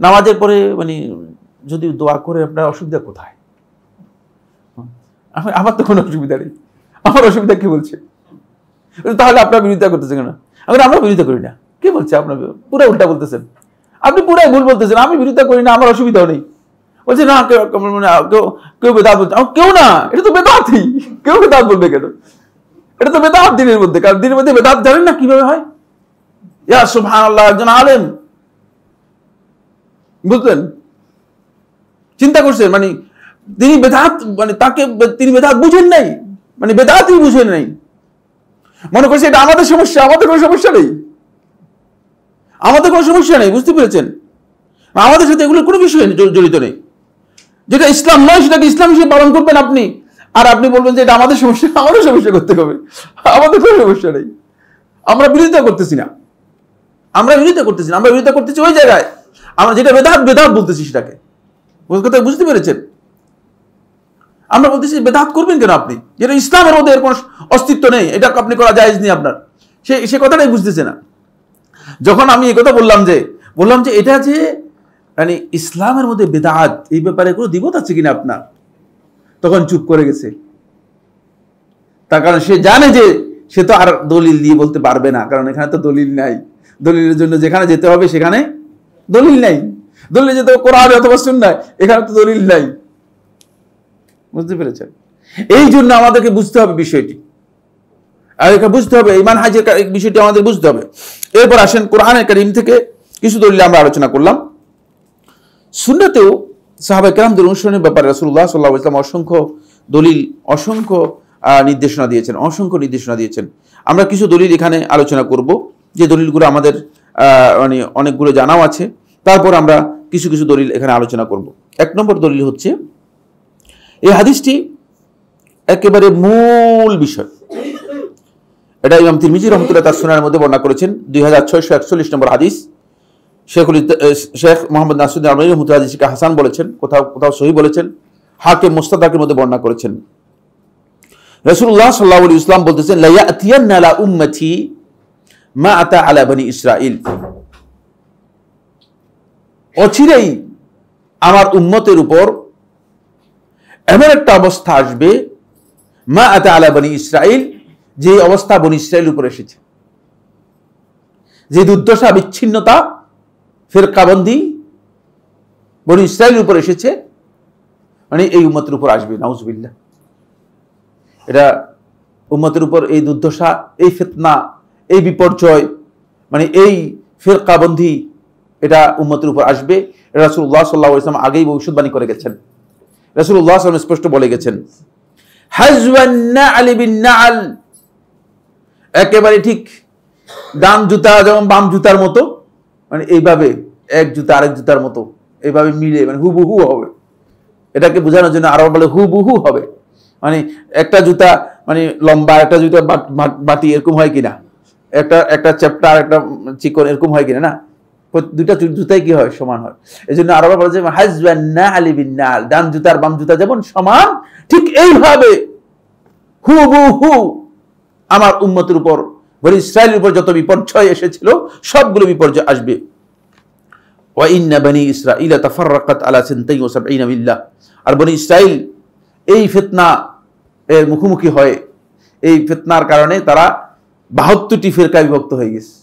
নামাজের পরে মানে যদি দোয়া করে আপনার অসুবিধা কোথায়? আমার তো কোনো অসুবিধা নেই, আমার অসুবিধা কি বলছে? তাহলে আপনার বিরোধিতা করতেছেন কেন? আমরা বিরোধিতা করি না। কি বলছে আপনার? পুরো উল্টা বলতেছেন, আপনি পুরাই ভুল বলতেছেন। আমি বিরোধিতা করি না, আমার অসুবিধাও নেই। বলছে না, কেউ বেদাত বলছে, কেউ না, এটা তো বেদাতই, কেউ বেদাত বলবে কেন? এটা তো বেদাত দিনের মধ্যে, কারণ দিনের মধ্যে বেদাত জানেন না কিভাবে হয়। ইয়া সুবহানাল্লাহ, একজন আলেম, বুঝলেন, চিন্তা করছেন, মানে তিনি বেদাত, মানে তিনি বেদাত বুঝেন নাই, মানে বেদাতই বুঝেন নাই, মনে করছে এটা আমাদের সমস্যা। আমাদের কোনো সমস্যা নেই, আমাদের কোনো সমস্যা নেই। বুঝতে পেরেছেন? আমাদের সাথে এগুলোর কোনো বিষয় জড়িত নেই। যেটা ইসলাম নয় সেটাকে ইসলাম হিসেবে পালন করবেন আপনি, আর আপনি বলবেন যে এটা আমাদের সমস্যা, আমাদের সমস্যা করতে হবে। আমাদের কোনো সমস্যা নেই, আমরা বিরোধিতা করতেছি না, আমরা বিরোধিতা করতেছি ওই জায়গায় আমরা যেটা বেদাত বলতেছি সেটাকে। কথা বুঝতে পেরেছেন? আমরা বলতেছি বেদাত করবেন কেন আপনি, যেটা ইসলামের মধ্যে এর কোনো অস্তিত্ব নেই, এটা আপনি করা জায়েজ নেই আপনার, সে কথাটাই বুঝতেছে না। যখন আমি এই কথা বললাম যে এটা যে মানে ইসলামের মধ্যে বেদাত, এই ব্যাপারে কোনো দ্বিমত আছে কিনা আপনার, তখন চুপ করে গেছে। তার কারণ সে জানে যে সে তো আর দলিল দিয়ে বলতে পারবে না, কারণ এখানে তো দলিল নাই। দলিলের জন্য যেখানে যেতে হবে সেখানে দলিল নাই, দলিল যেতে হবে কোরআন অথবা সুন্নাহ, এখানে তো দলিল নাই। বুঝতে পেরেছেন? এই জন্য আমাদেরকে বুঝতে হবে বিষয়টি, আর এটা বুঝতে হবে এই মানহাজের বিষয়টি আমাদের বুঝতে হবে। এরপর আসেন কোরআনের কারীম থেকে কিছু দলিল আমরা আলোচনা করলাম। সুন্নাতেও সাহাবায়ে কেরামদের অনুসরণের ব্যাপারে রাসূলুল্লাহ সাল্লাল্লাহু আলাইহি ওয়াসাল্লাম অসংখ্য দলিল, অসংখ্য নির্দেশনা দিয়েছেন। আমরা কিছু দলিল এখানে আলোচনা করব, যে দলিলগুলো আমাদের মানে অনেকগুলো জানাও আছে। তারপর আমরা কিছু কিছু দলিল এখানে আলোচনা করব। 1 নম্বর দলিল হচ্ছে এই হাদিসটি একেবারে মূল বিষয়। এটা ইমাম তিরমিজি রাহমাতুল্লাহ তার সুনানের মধ্যে বর্ণনা করেছেন, 2641 নম্বর হাদিস। শেখ মোহাম্মদ নাসিরুদ্দিন আলবানী রাহমাতুল্লাহ হাদিসকে হাসান বলেছেন, কোথাও সহিহ বলেছেন, হাকিম মুস্তাদরাকের মধ্যে বর্ণনা করেছেন। রাসূলুল্লাহ সাল্লাল্লাহু আলাইহি ওয়াসাল্লাম বলতেছেন, লা ইয়াতিয়ান্না আলা উম্মতি মা আতা আলা বনি ইসরাঈল, অচিরেই আমার উম্মতের উপর এমন একটা অবস্থা আসবে, মা আতা আলা বনি ইসরাঈল, যে অবস্থা বনি ইসরাঈলের উপর এসেছে, যে দুর্দশা, বিচ্ছিন্নতা, ফিরকাবন্দি বনি ইসরাঈলের উপর এসেছে, মানে এই উম্মতের উপর আসবে। নাউজুবিল্লাহ। এটা উম্মতের উপর এই দুর্দশা, এই ফিতনা, এই বিপর্যয়, মানে এই ফিরকাবন্দি, এটা উম্মতের উপর আসবে। রাসূলুল্লাহ সাল্লাল্লাহু আলাইহি ওয়াসাল্লাম আগেই ভবিষ্যৎবাণী করে গেছেন। রাসূলুল্লাহ সাল্লাল্লাহু আলাইহি ওয়াসাল্লাম স্পষ্ট বলে গেছেন, হাজওয়ান না'ল বিন না'ল, একেবারে ঠিক ডান জুতা যেমন বাম জুতার মতো, মানে এইভাবে এক জুতা আরেক জুতার মতো এইভাবে মিলে মানে হুবহু হবে, এটাকে বোঝানোর জন্য আরো বলে হুবহু হবে। মানে একটা জুতা মানে লম্বা, একটা জুতা বাটি এরকম হয় কিনা, একটা চ্যাপ্টা আর একটা চিকন এরকম হয় কিনা, না, দুইটা জুতাই কি হয়, সমান হয়। এই জন্য আরো বলে যে হাজবান না আলি বিন নাল, ডান জুতার বাম জুতা যেমন সমান, ঠিক এইভাবে হুবহু আমার উম্মতের উপর, বনি ইসরাইলের উপর যত বিপর্যয় এসেছিল সবগুলো বিপর্যয় আসবে। ওয়া ইন্না বনি ইসরাঈল তাফাররাকাত আলা 72 মিল্লাহ, আর বনি ইসরাইল এই ফিতনা এর মুখোমুখি হয়, এই ফিতনার কারণে তারা 72টি ফিরকায় বিভক্ত হয়ে গেছে।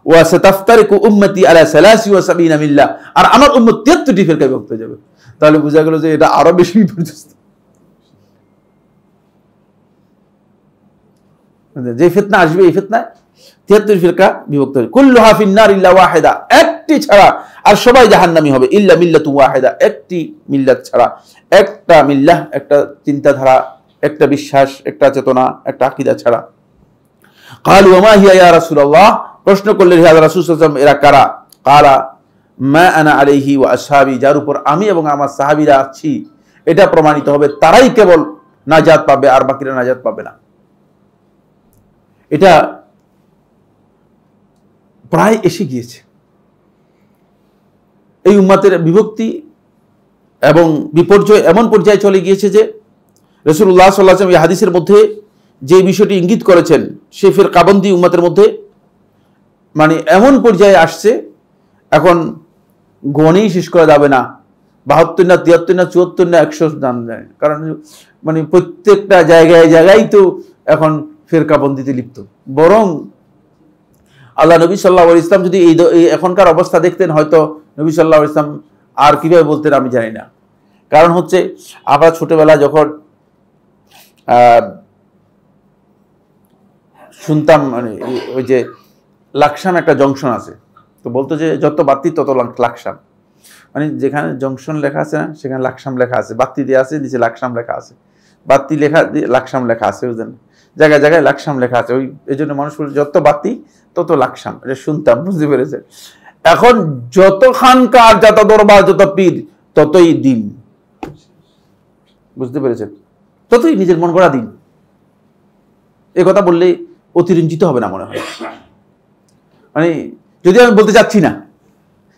ওয়া সাতাফতারিকু উম্মতি আলা 73 মিল্লাহ, আর আমার উম্মত 73টি ফিরকায় বিভক্ত হয়ে যাবে। তাহলে বোঝা গেল যে এটা আরো বেশি বিপর্যস্ত। যে ফিতনা আসবে এই ফিতনায় 73 ফিরকা বিভক্ত হবে। কুল্লুহা ফিন্নার ইল্লা ওয়াহিদা, একটি ছাড়া আর সবাই জাহান্নামী হবে। ইল্লা মিল্লাতু ওয়াহিদা, একটি মিল্লাত ছাড়া, একটা মিল্লাহ, একটা চিন্তাধারা, একটা বিশ্বাস, একটা চেতনা, একটা আকীদা ছাড়া। ক্বালু ওয়া মা হিয়া ইয়া রাসূলুল্লাহ, প্রশ্ন করলেন হে রাসূল সাল্লাল্লাহু আলাইহি ওয়াসাল্লাম, এরা কারা? ক্বালা মা আনা আলাইহি ওয়া আসহাবি, যার উপর আমি এবং আমার সাহাবীরা আছি, এটা প্রমাণিত হবে তারাই কেবল নাজাত পাবে, আর বাকিরা নাজাত পাবে না। এটা প্রায় এসে গিয়েছে। এই উম্মতের বিভক্তি এবং বিপর্যয় এমন পর্যায়ে চলে গিয়েছে যে রাসূলুল্লাহ সাল্লাল্লাহু আলাইহি ওয়াসাল্লাম এই হাদিসের মধ্যে যে বিষয়টি ইঙ্গিত করেছেন, সে ফিরকাবন্দি উম্মতের মধ্যে মানে এমন পর্যায়ে আসছে, এখন গণেই শেষ করা যাবে না, 72 না 73 না 74 না 100 জান যায়, কারণ মানে প্রত্যেকটা জায়গায় তো এখন ফিরকাবন্দিতে লিপ্ত। বরং আল্লাহ নবী সাল্লাল্লাহু আলাইহি ওয়াসাল্লাম যদি এই এখনকার অবস্থা দেখতেন, হয়তো নবী সাল্লাল্লাহু আলাইহি ওয়াসাল্লাম আর কিভাবে বলতেন আমি জানি না। কারণ হচ্ছে আমরা ছোটবেলায় যখন শুনতাম, মানে ওই যে লাকসাম একটা জংশন আছে, তো বলতো যে যত বাতি তত লাকসাম, মানে যেখানে জংশন লেখা আছে না সেখানে লাকসাম লেখা আছে, বাতি দিয়ে আছে, নিচে লাকসাম লেখা আছে, বাতি লেখা দিয়ে লাকসাম লেখা আছে, বুঝলেন, জায়গায় জায়গায় লাকসাম লেখা আছে। ওই এই জন্য মানুষ যত বাতি তত লাকসাম, এটা শুনতাম, বুঝতে পেরেছেন। এখন যত খানকার, যত দরবার, যত পীর, ততই দিন, বুঝতে পেরেছেন, ততই নিজের মন গড়া দিন। এ কথা বললে অতিরঞ্জিত হবে না মনে হয়, মানে যদি আমি বলতে চাচ্ছি না,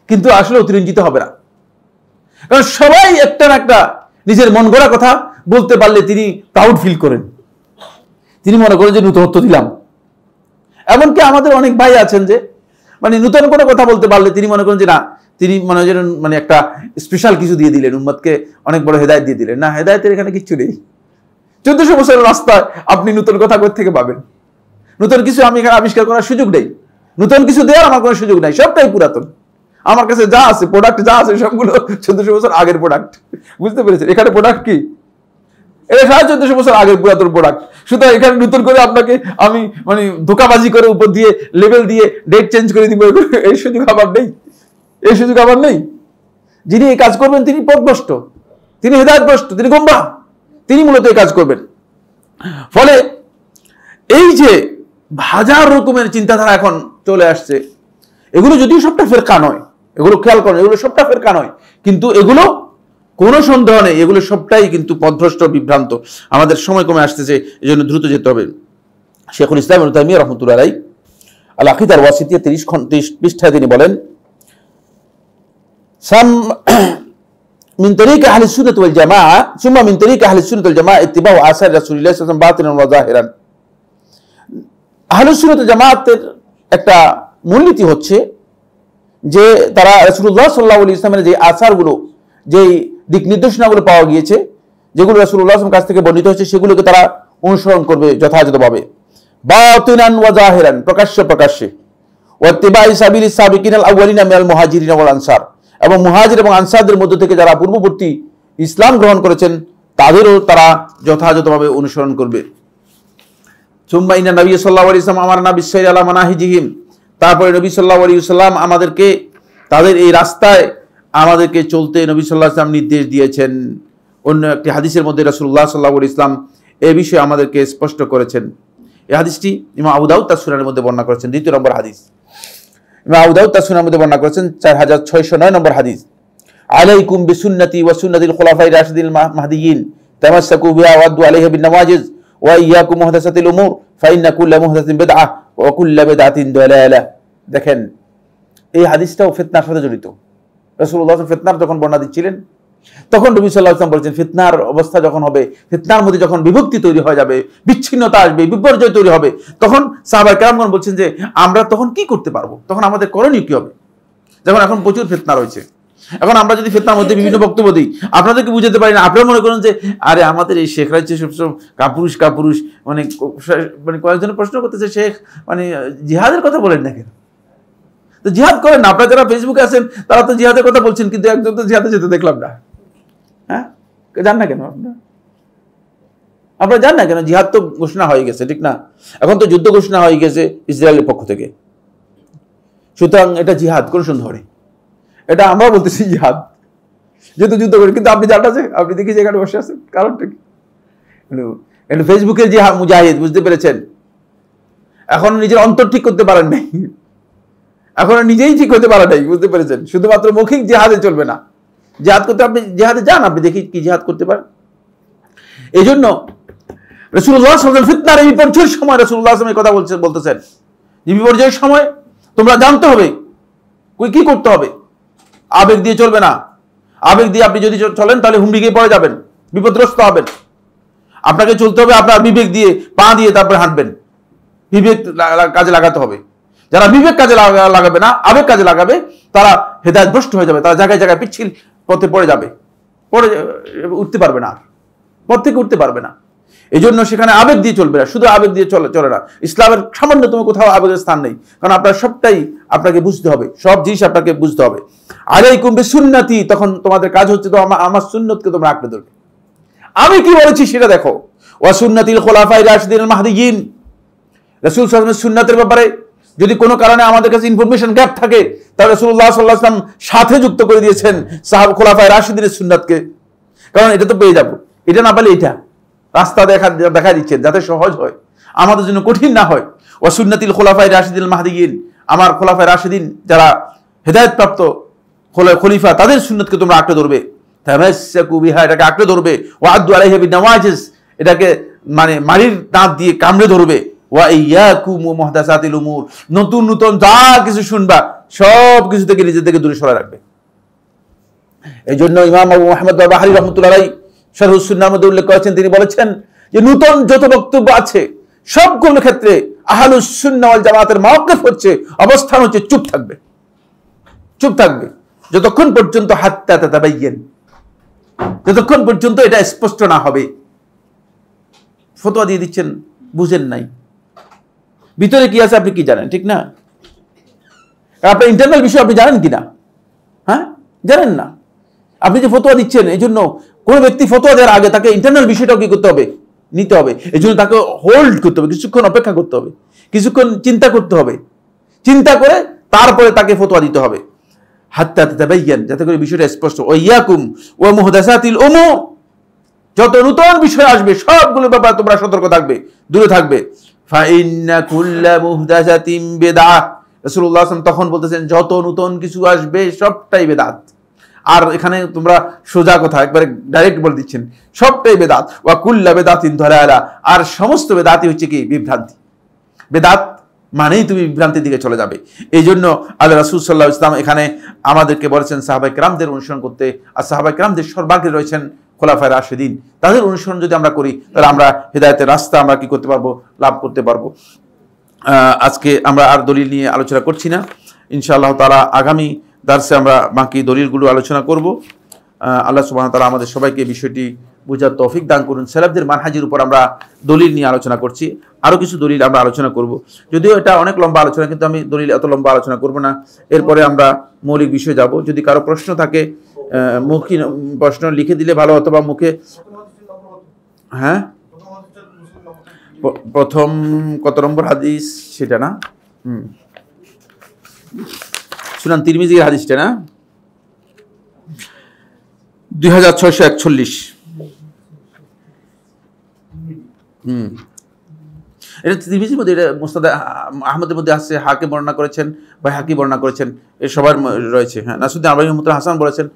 কিন্তু আসলে অতিরঞ্জিত হবে না, কারণ সবাই একটা না একটা নিজের মন গড়া কথা বলতে পারলে তিনি প্রাউড ফিল করেন, তিনি মনে করেন যে নতুনত্ব দিলাম। এমনকি আমাদের অনেক ভাই আছেন যে মানে নতুন কোনো কথা বলতে পারলে তিনি মনে করেন যে না, তিনি মনে করেন মানে একটা স্পেশাল কিছু দিয়ে দিলেন, উম্মতকে অনেক বড় হেদায়েত দিয়ে দিলেন। না, হেদায়েতের এখানে কিচ্ছু নেই। 1400 বছরের রাস্তায় আপনি নতুন কথা কোথা থেকে পাবেন? নতুন কিছু আমি এখানে আবিষ্কার করার সুযোগ নেই, নতুন কিছু দেওয়ার আমার কোনো সুযোগ নাই, সবটাই পুরাতন। আমার কাছে যা আছে, প্রোডাক্ট যা আছে, সবগুলো 1400 বছর আগের প্রোডাক্ট, বুঝতে পেরেছেন। এখানে প্রোডাক্ট কি, এটা 1450 বছর আগের পুরাতন প্রোডাক্ট। সুতরাং এখানে নতুন করে আপনাকে আমি মানে ধোকাবাজি করে উপর দিয়ে লেবেল দিয়ে ডেট চেঞ্জ করে দিব, এই সুযোগ আমার নেই, এই সুযোগ আমার নেই। যিনি এই কাজ করবেন তিনি পথভ্রষ্ট, তিনি হেদায়েতভ্রষ্ট, তিনি গোমরাহ, তিনি মূলত এই কাজ করবেন। ফলে এই যে হাজার রকমের চিন্তাধারা এখন চলে আসছে, এগুলো যদিও সবটা ফেরকা নয়, এগুলো খেয়াল করেন, এগুলো সবটা ফেরকা নয়, কিন্তু এগুলো কোনো সন্দেহ নেই, এগুলো সবটাই কিন্তু পথভ্রষ্ট, বিভ্রান্ত। আমাদের সময় কমে আসতেছে, এই জন্য দ্রুত যেতে হবে। শেখুল ইসলাম ইবনে তাইমিয়া রাহমাতুল্লাহ আলাইহি আল আকিদার ওয়াসিতিয়া 30 পৃষ্ঠায় তিনি বলেন, মিন তরিক আহলে সুন্নাত ওয়াল জামাআহ সুম্মা মিন তরিক আহলে সুন্নাত ওয়াল জামাআহ ইত্তিবাউ আসার রাসূলুল্লাহ সাল্লাল্লাহু আলাইহি ওয়াসাল্লাম বাতিনান ওয়া যাহিরান। আহলে সুন্নাত ওয়াল জামাআতের একটা মূলনীতি হচ্ছে যে তারা রাসূলুল্লাহ সাল্লাল্লাহু আলাইহি ওয়াসাল্লামের যে আসারগুলো, যেই দিক নির্দেশনাগুলো পাওয়া গিয়েছে, যেগুলো রাসূলুল্লাহ সাল্লাল্লাহু আলাইহি ওয়াসাল্লামের কাছ থেকে বর্ণিত হয়েছে, সেগুলোকে তারা অনুসরণ করবে যথাযথভাবে। বাতিনান ওয়া যাহিরান, প্রকাশ্যে প্রকাশ্যে। ওয়া ইত্তিবাই সাবিলিস সাবিকিনাল আউয়ালিনা মিনাল মুহাজিরিন ওয়াল আনসার, এবং মুহাজির এবং আনসারদের মধ্য থেকে যারা পূর্ববর্তী ইসলাম গ্রহণ করেছেন তাদেরও তারা যথাযথভাবে অনুসরণ করবে। সুম্মা ইন্না নবী সাল্লাল্লাহু আলাইহি ওয়াসাল্লাম আমারনা বিসসাইরি আলা মানাহিজিহিম, তারপরে নবী সাল্লাল্লাহু আলাইহি ওয়াসাল্লাম আমাদেরকে তাদের এই রাস্তায় আমাদেরকে চলতে নবী সাল্লাল্লাহু আলাইহি ওয়াসাল্লাম নির্দেশ দিয়েছেন। অন্য একটি হাদিসের মধ্যে রাসূলুল্লাহ সাল্লাল্লাহু আলাইহি ওয়াসাল্লাম এই বিষয়ে আমাদেরকে স্পষ্ট করেছেন। এই হাদিসটি ইমাম আবু দাউদ তার সুনানের মধ্যে বর্ণনা করেছেন, 2 নম্বর হাদিস। ইমাম আবু দাউদ তার সুনানের মধ্যে বর্ণনা করেছেন 4609 নম্বর হাদিস, আলাইকুম বিসুন্নতি ওয়া সুন্নাতিল খুলাফায়ে রাশিদিন মাহদিয়িন তামাসসাকু বিহা ওয়া আদু আলাইহা বিন নওয়াজিজ ওয়া ইয়্যাকুম মুহদাসাতিল উমুর ফাইন্না কুল্লা মুহদাসাতিন বিদআহ ওয়া কুল্লা বিদআতিন দালালাহ। দেখেন এই হাদিসটাও ফিতনার সাথে জড়িত। রাসূলুল্লাহ ফিতনার যখন বর্ণনা দিচ্ছিলেন তখন নবী সাল্লাল্লাহু আলাইহি ওয়াসাল্লাম বলেছেন, ফিতনার অবস্থা যখন হবে, ফিতনার মধ্যে যখন বিভক্তি তৈরি হয়ে যাবে, বিচ্ছিন্নতা আসবে, বিপর্যয় তৈরি হবে, তখন সাহাবায়ে কেরামগণ বলছেন যে আমরা তখন কি করতে পারবো, তখন আমাদের করণীয় কি হবে? যখন এখন প্রচুর ফিতনা রয়েছে, এখন আমরা যদি ফিতনার মধ্যে বিভিন্ন বক্তব্য দিই, আপনাদেরকে বুঝাতে পারি না, আপনারা মনে করেন যে আরে আমাদের এই শেখরা হচ্ছে সবসময় কাপুরুষ, মানে কয়েকজন প্রশ্ন করতেছে, শেখ মানে জিহাদের কথা বলেন না কেন? তো জিহাদ করেন না, আপনারা যারা ফেসবুকে আছেন তারা তো জিহাদের কথা বলছেন, কিন্তু একজন তো জিহাদে যেতে দেখলাম না। হ্যাঁ, জান না কেন আপনারা জান না কেন? জিহাদ তো ঘোষণা হয়ে গেছে, ঠিক না? এখন তো যুদ্ধ ঘোষণা হয়ে গেছে ইসরায়েলের পক্ষ থেকে, সুতরাং এটা জিহাদ, কোন সন্দেহ নেই, এটা আমরা বলতেছি জিহাদ, যেহেতু যুদ্ধ করি। কিন্তু আপনি জানটা যে আপনি দেখি যে এখানে বসে আছেন, কারণটা কি? ফেসবুকের যে মুজাহিদ, বুঝতে পেরেছেন? এখন নিজের অন্তর ঠিক করতে পারেন নাই, এখন নিজেই ঠিক করতে পারেন নাই, বুঝতে পেরেছেন? শুধুমাত্র মৌখিক জিহাদে চলবে না, জিহাদ করতে আপনি জিহাদে যান, আপনি দেখি কি জিহাদ করতে পারেন। এই জন্য রাসূলুল্লাহ সাল্লাল্লাহু আলাইহি ওয়াসাল্লাম ফিতনার এই বিপর্যয়ের সময় রাসূলুল্লাহ সাল্লাল্লাহু আলাইহি ওয়াসাল্লাম বলতেছেন যে বিপর্যয়ের সময় তোমরা জানতে হবে কি করতে হবে, আবেগ দিয়ে চলবে না। আবেগ দিয়ে আপনি যদি চলেন তাহলে হুমড়ি পড়ে যাবেন, বিপদগ্রস্ত হবেন। আপনাকে চলতে হবে আপনার বিবেক দিয়ে, পা দিয়ে, তারপরে হাঁটবেন। বিবেক কাজে লাগাতে হবে। যারা বিবেক কাজে লাগাবে না, আবেগ কাজে লাগাবে, তারা হেদায়েতভ্রষ্ট হয়ে যাবে, তারা জায়গায় জায়গায় পিচ্ছিল পথে পড়ে যাবে, উঠতে পারবে না, পথ থেকে উঠতে পারবে না। এই জন্য সেখানে আবেগ দিয়ে চলবে না, শুধু আবেগ দিয়ে চলে না। ইসলামের সামান্যতম কোথাও আবেগের স্থান নেই, কারণ আপনার সবটাই আপনাকে বুঝতে হবে, সব জিনিস আপনাকে বুঝতে হবে। আলাইকুম বিসুন্নতি, তখন তোমাদের কাজ হচ্ছে তো আমার সুন্নতকে তোমরা আঁকড়ে ধরবে। আমি কি বলেছি সেটা দেখো। ওয়া সুন্নাতিল খুলাফায়ে রাশিদিন মাহদিয়িন, রাসূল সাল্লাল্লাহু আলাইহি ওয়াসাল্লামের সুন্নাতের ব্যাপারে যদি কোনো কারণে আমাদের কাছে ইনফরমেশন গ্যাপ থাকে, তাহলে রাসূলুল্লাহ সাল্লাল্লাহু আলাইহি ওয়াসাল্লাম সাথে যুক্ত করে দিয়েছেন সাহাবা খুলাফায়ে রাশিদিনের সুন্নাতকে, কারণ এটা তো পেয়ে যাবো, এটা না পেলে এটা রাস্তা দেখা দিচ্ছেন যাতে সহজ হয়, আমাদের জন্য কঠিন না হয়। ওয়া সুন্নাতিল খুলাফায়ে রাশিদিন মাহদিয়িন, আমার খুলাফায়ে রাশিদিন যারা হেদায়েতপ্রাপ্ত খলিফা, তাদের সুন্নাতকে তোমরা আঁকড়ে ধরবে। তামাসসাকু বিহা, এটাকে আঁকড়ে ধরবে। ওয়া আদু আলাইহা বিন নওয়াজিজ, এটাকে মানে মারির দাঁত দিয়ে কামড়ে ধরবে। ওয়া ইয়াকুম মুহদাসাতিল উমুর, নতুন নতুন যা কিছু শুনবা সব কিছু থেকে নিজেদেরকে দূরে সরায় রাখবে। এই জন্য ইমাম আবু মুহাম্মদ বাবাহারি রাহমাতুল্লাহ আলাইহি শারহুস সুন্নাহর মধ্যে উল্লেখ করেছেন, তিনি বলেছেন যে নতুন যত বক্তব্য আছে সবগুলো ক্ষেত্রে আহলুস সুন্নাহ ওয়াল জামাতের মাওকিফ হচ্ছে, অবস্থান হচ্ছে চুপ থাকবে, চুপ থাকবে যতক্ষণ পর্যন্ত হাত্তা তাতাবায়্যান, যতক্ষণ পর্যন্ত এটা স্পষ্ট না হবে। ফতোয়া দিয়ে দিচ্ছেন, বুঝেন নাই, ভিতরে কি আছে আপনি কি জানেন, ঠিক না? আপনার ইন্টারনাল বিষয় আপনি জানেন কিনা? হ্যাঁ, জানেন না। আপনি যে ফতোয়া দিচ্ছেন, এই জন্য কোন ব্যক্তি ফতোয়া দেওয়ার আগে তাকে ইন্টারনাল বিষয়টাও কি করতে হবে, নিতে হবে। এই জন্য তাকে হোল্ড করতে হবে, কিছুক্ষণ অপেক্ষা করতে হবে, কিছুক্ষণ চিন্তা করতে হবে, চিন্তা করে তারপরে তাকে ফতোয়া দিতে হবে। হাত্তা তাতাবায়্যান, যাতে করে বিষয়টা স্পষ্ট। ওয়া ইয়াকুম ওয়া মুহদাসাতিল উমুর, যত নতুন বিষয় আসবে সবগুলো ব্যাপারে তোমরা সতর্ক থাকবে, দূরে থাকবে। ফা ইন্না কুল্লা মুহদাসাতিন বিদআহ, রাসূলুল্লাহ সাল্লাল্লাহু আলাইহি ওয়াসাল্লাম তখন বলতেছেন যত নতুন কিছু আসবে সবটাই বেদাত। আর এখানে তোমরা সোজা কথা একবারে ডাইরেক্ট বলে দিচ্ছেন, সবটাই বেদাত। ওয়া কুল্লা বিদআতিন দালালাহ, আর সমস্ত বেদাতই হচ্ছে কি বিভ্রান্তি। বেদাত মানেই তুমি বিভ্রান্তির দিকে চলে যাবে। এই জন্য আল্লাহ রাসূল সাল্লাল্লাহু আলাইহি ওয়াসাল্লাম এখানে আমাদেরকে বলেছেন সাহাবায়ে কেরামদের অনুসরণ করতে। আর সাহাবায়ে কেরামদের সর্বাগ্রে রয়েছেন খোলাফায়ে রাশিদিন, তাদের অনুসরণ যদি আমরা করি তাহলে আমরা হেদায়েতের রাস্তা আমরা কি করতে পারবো, লাভ করতে পারবো। আজকে আমরা আর দলিল নিয়ে আলোচনা করছি না, ইনশাআল্লাহ তাআলা আগামী দার্সে আমরা বাকি দলিলগুলো আলোচনা করব। আল্লাহ সুবহানাহু ওয়া তাআলা আমাদের সবাইকে বিষয়টি বুঝার তৌফিক দান করুন। সালাফদের মানহাজের উপর আমরা দলিল নিয়ে আলোচনা করছি, আরও কিছু দলিল আমরা আলোচনা করব, যদিও এটা অনেক লম্বা আলোচনা, কিন্তু আমি দলিল এত লম্বা আলোচনা করব না। এরপরে আমরা মৌলিক বিষয়ে যাব। যদি কারো প্রশ্ন থাকে মৌখিক প্রশ্ন লিখে দিলে ভালো, অথবা মুখে। হ্যাঁ, প্রথম কত নম্বর হাদিস সেটা না, সুনান তিরমিজির হাদিসটা না, 2641। এটা তিরমিজির মধ্যে, এটা মুসনাদ আহমদের মধ্যে আসছে, হাকিম বর্ণনা করেছেন, বাইহাকি বর্ণনা করেছেন, এর সবার রয়েছে। হ্যাঁ, নাসিরুদ্দিন আলবানী রহমতুল্লাহ হাসান বলেছেন,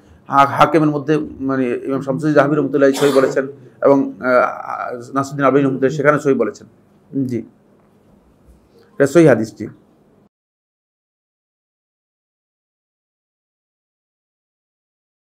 হাকিমের মধ্যে মানে ইমাম শামসুদ্দিন জাহাবি রহমতুল্লাহ সহি বলেছেন, এবং নাসিরুদ্দিন আলবানী রহমতুল্লাহ সেখানে সহি বলেছেন। জি, এটা সহি হাদিসটি।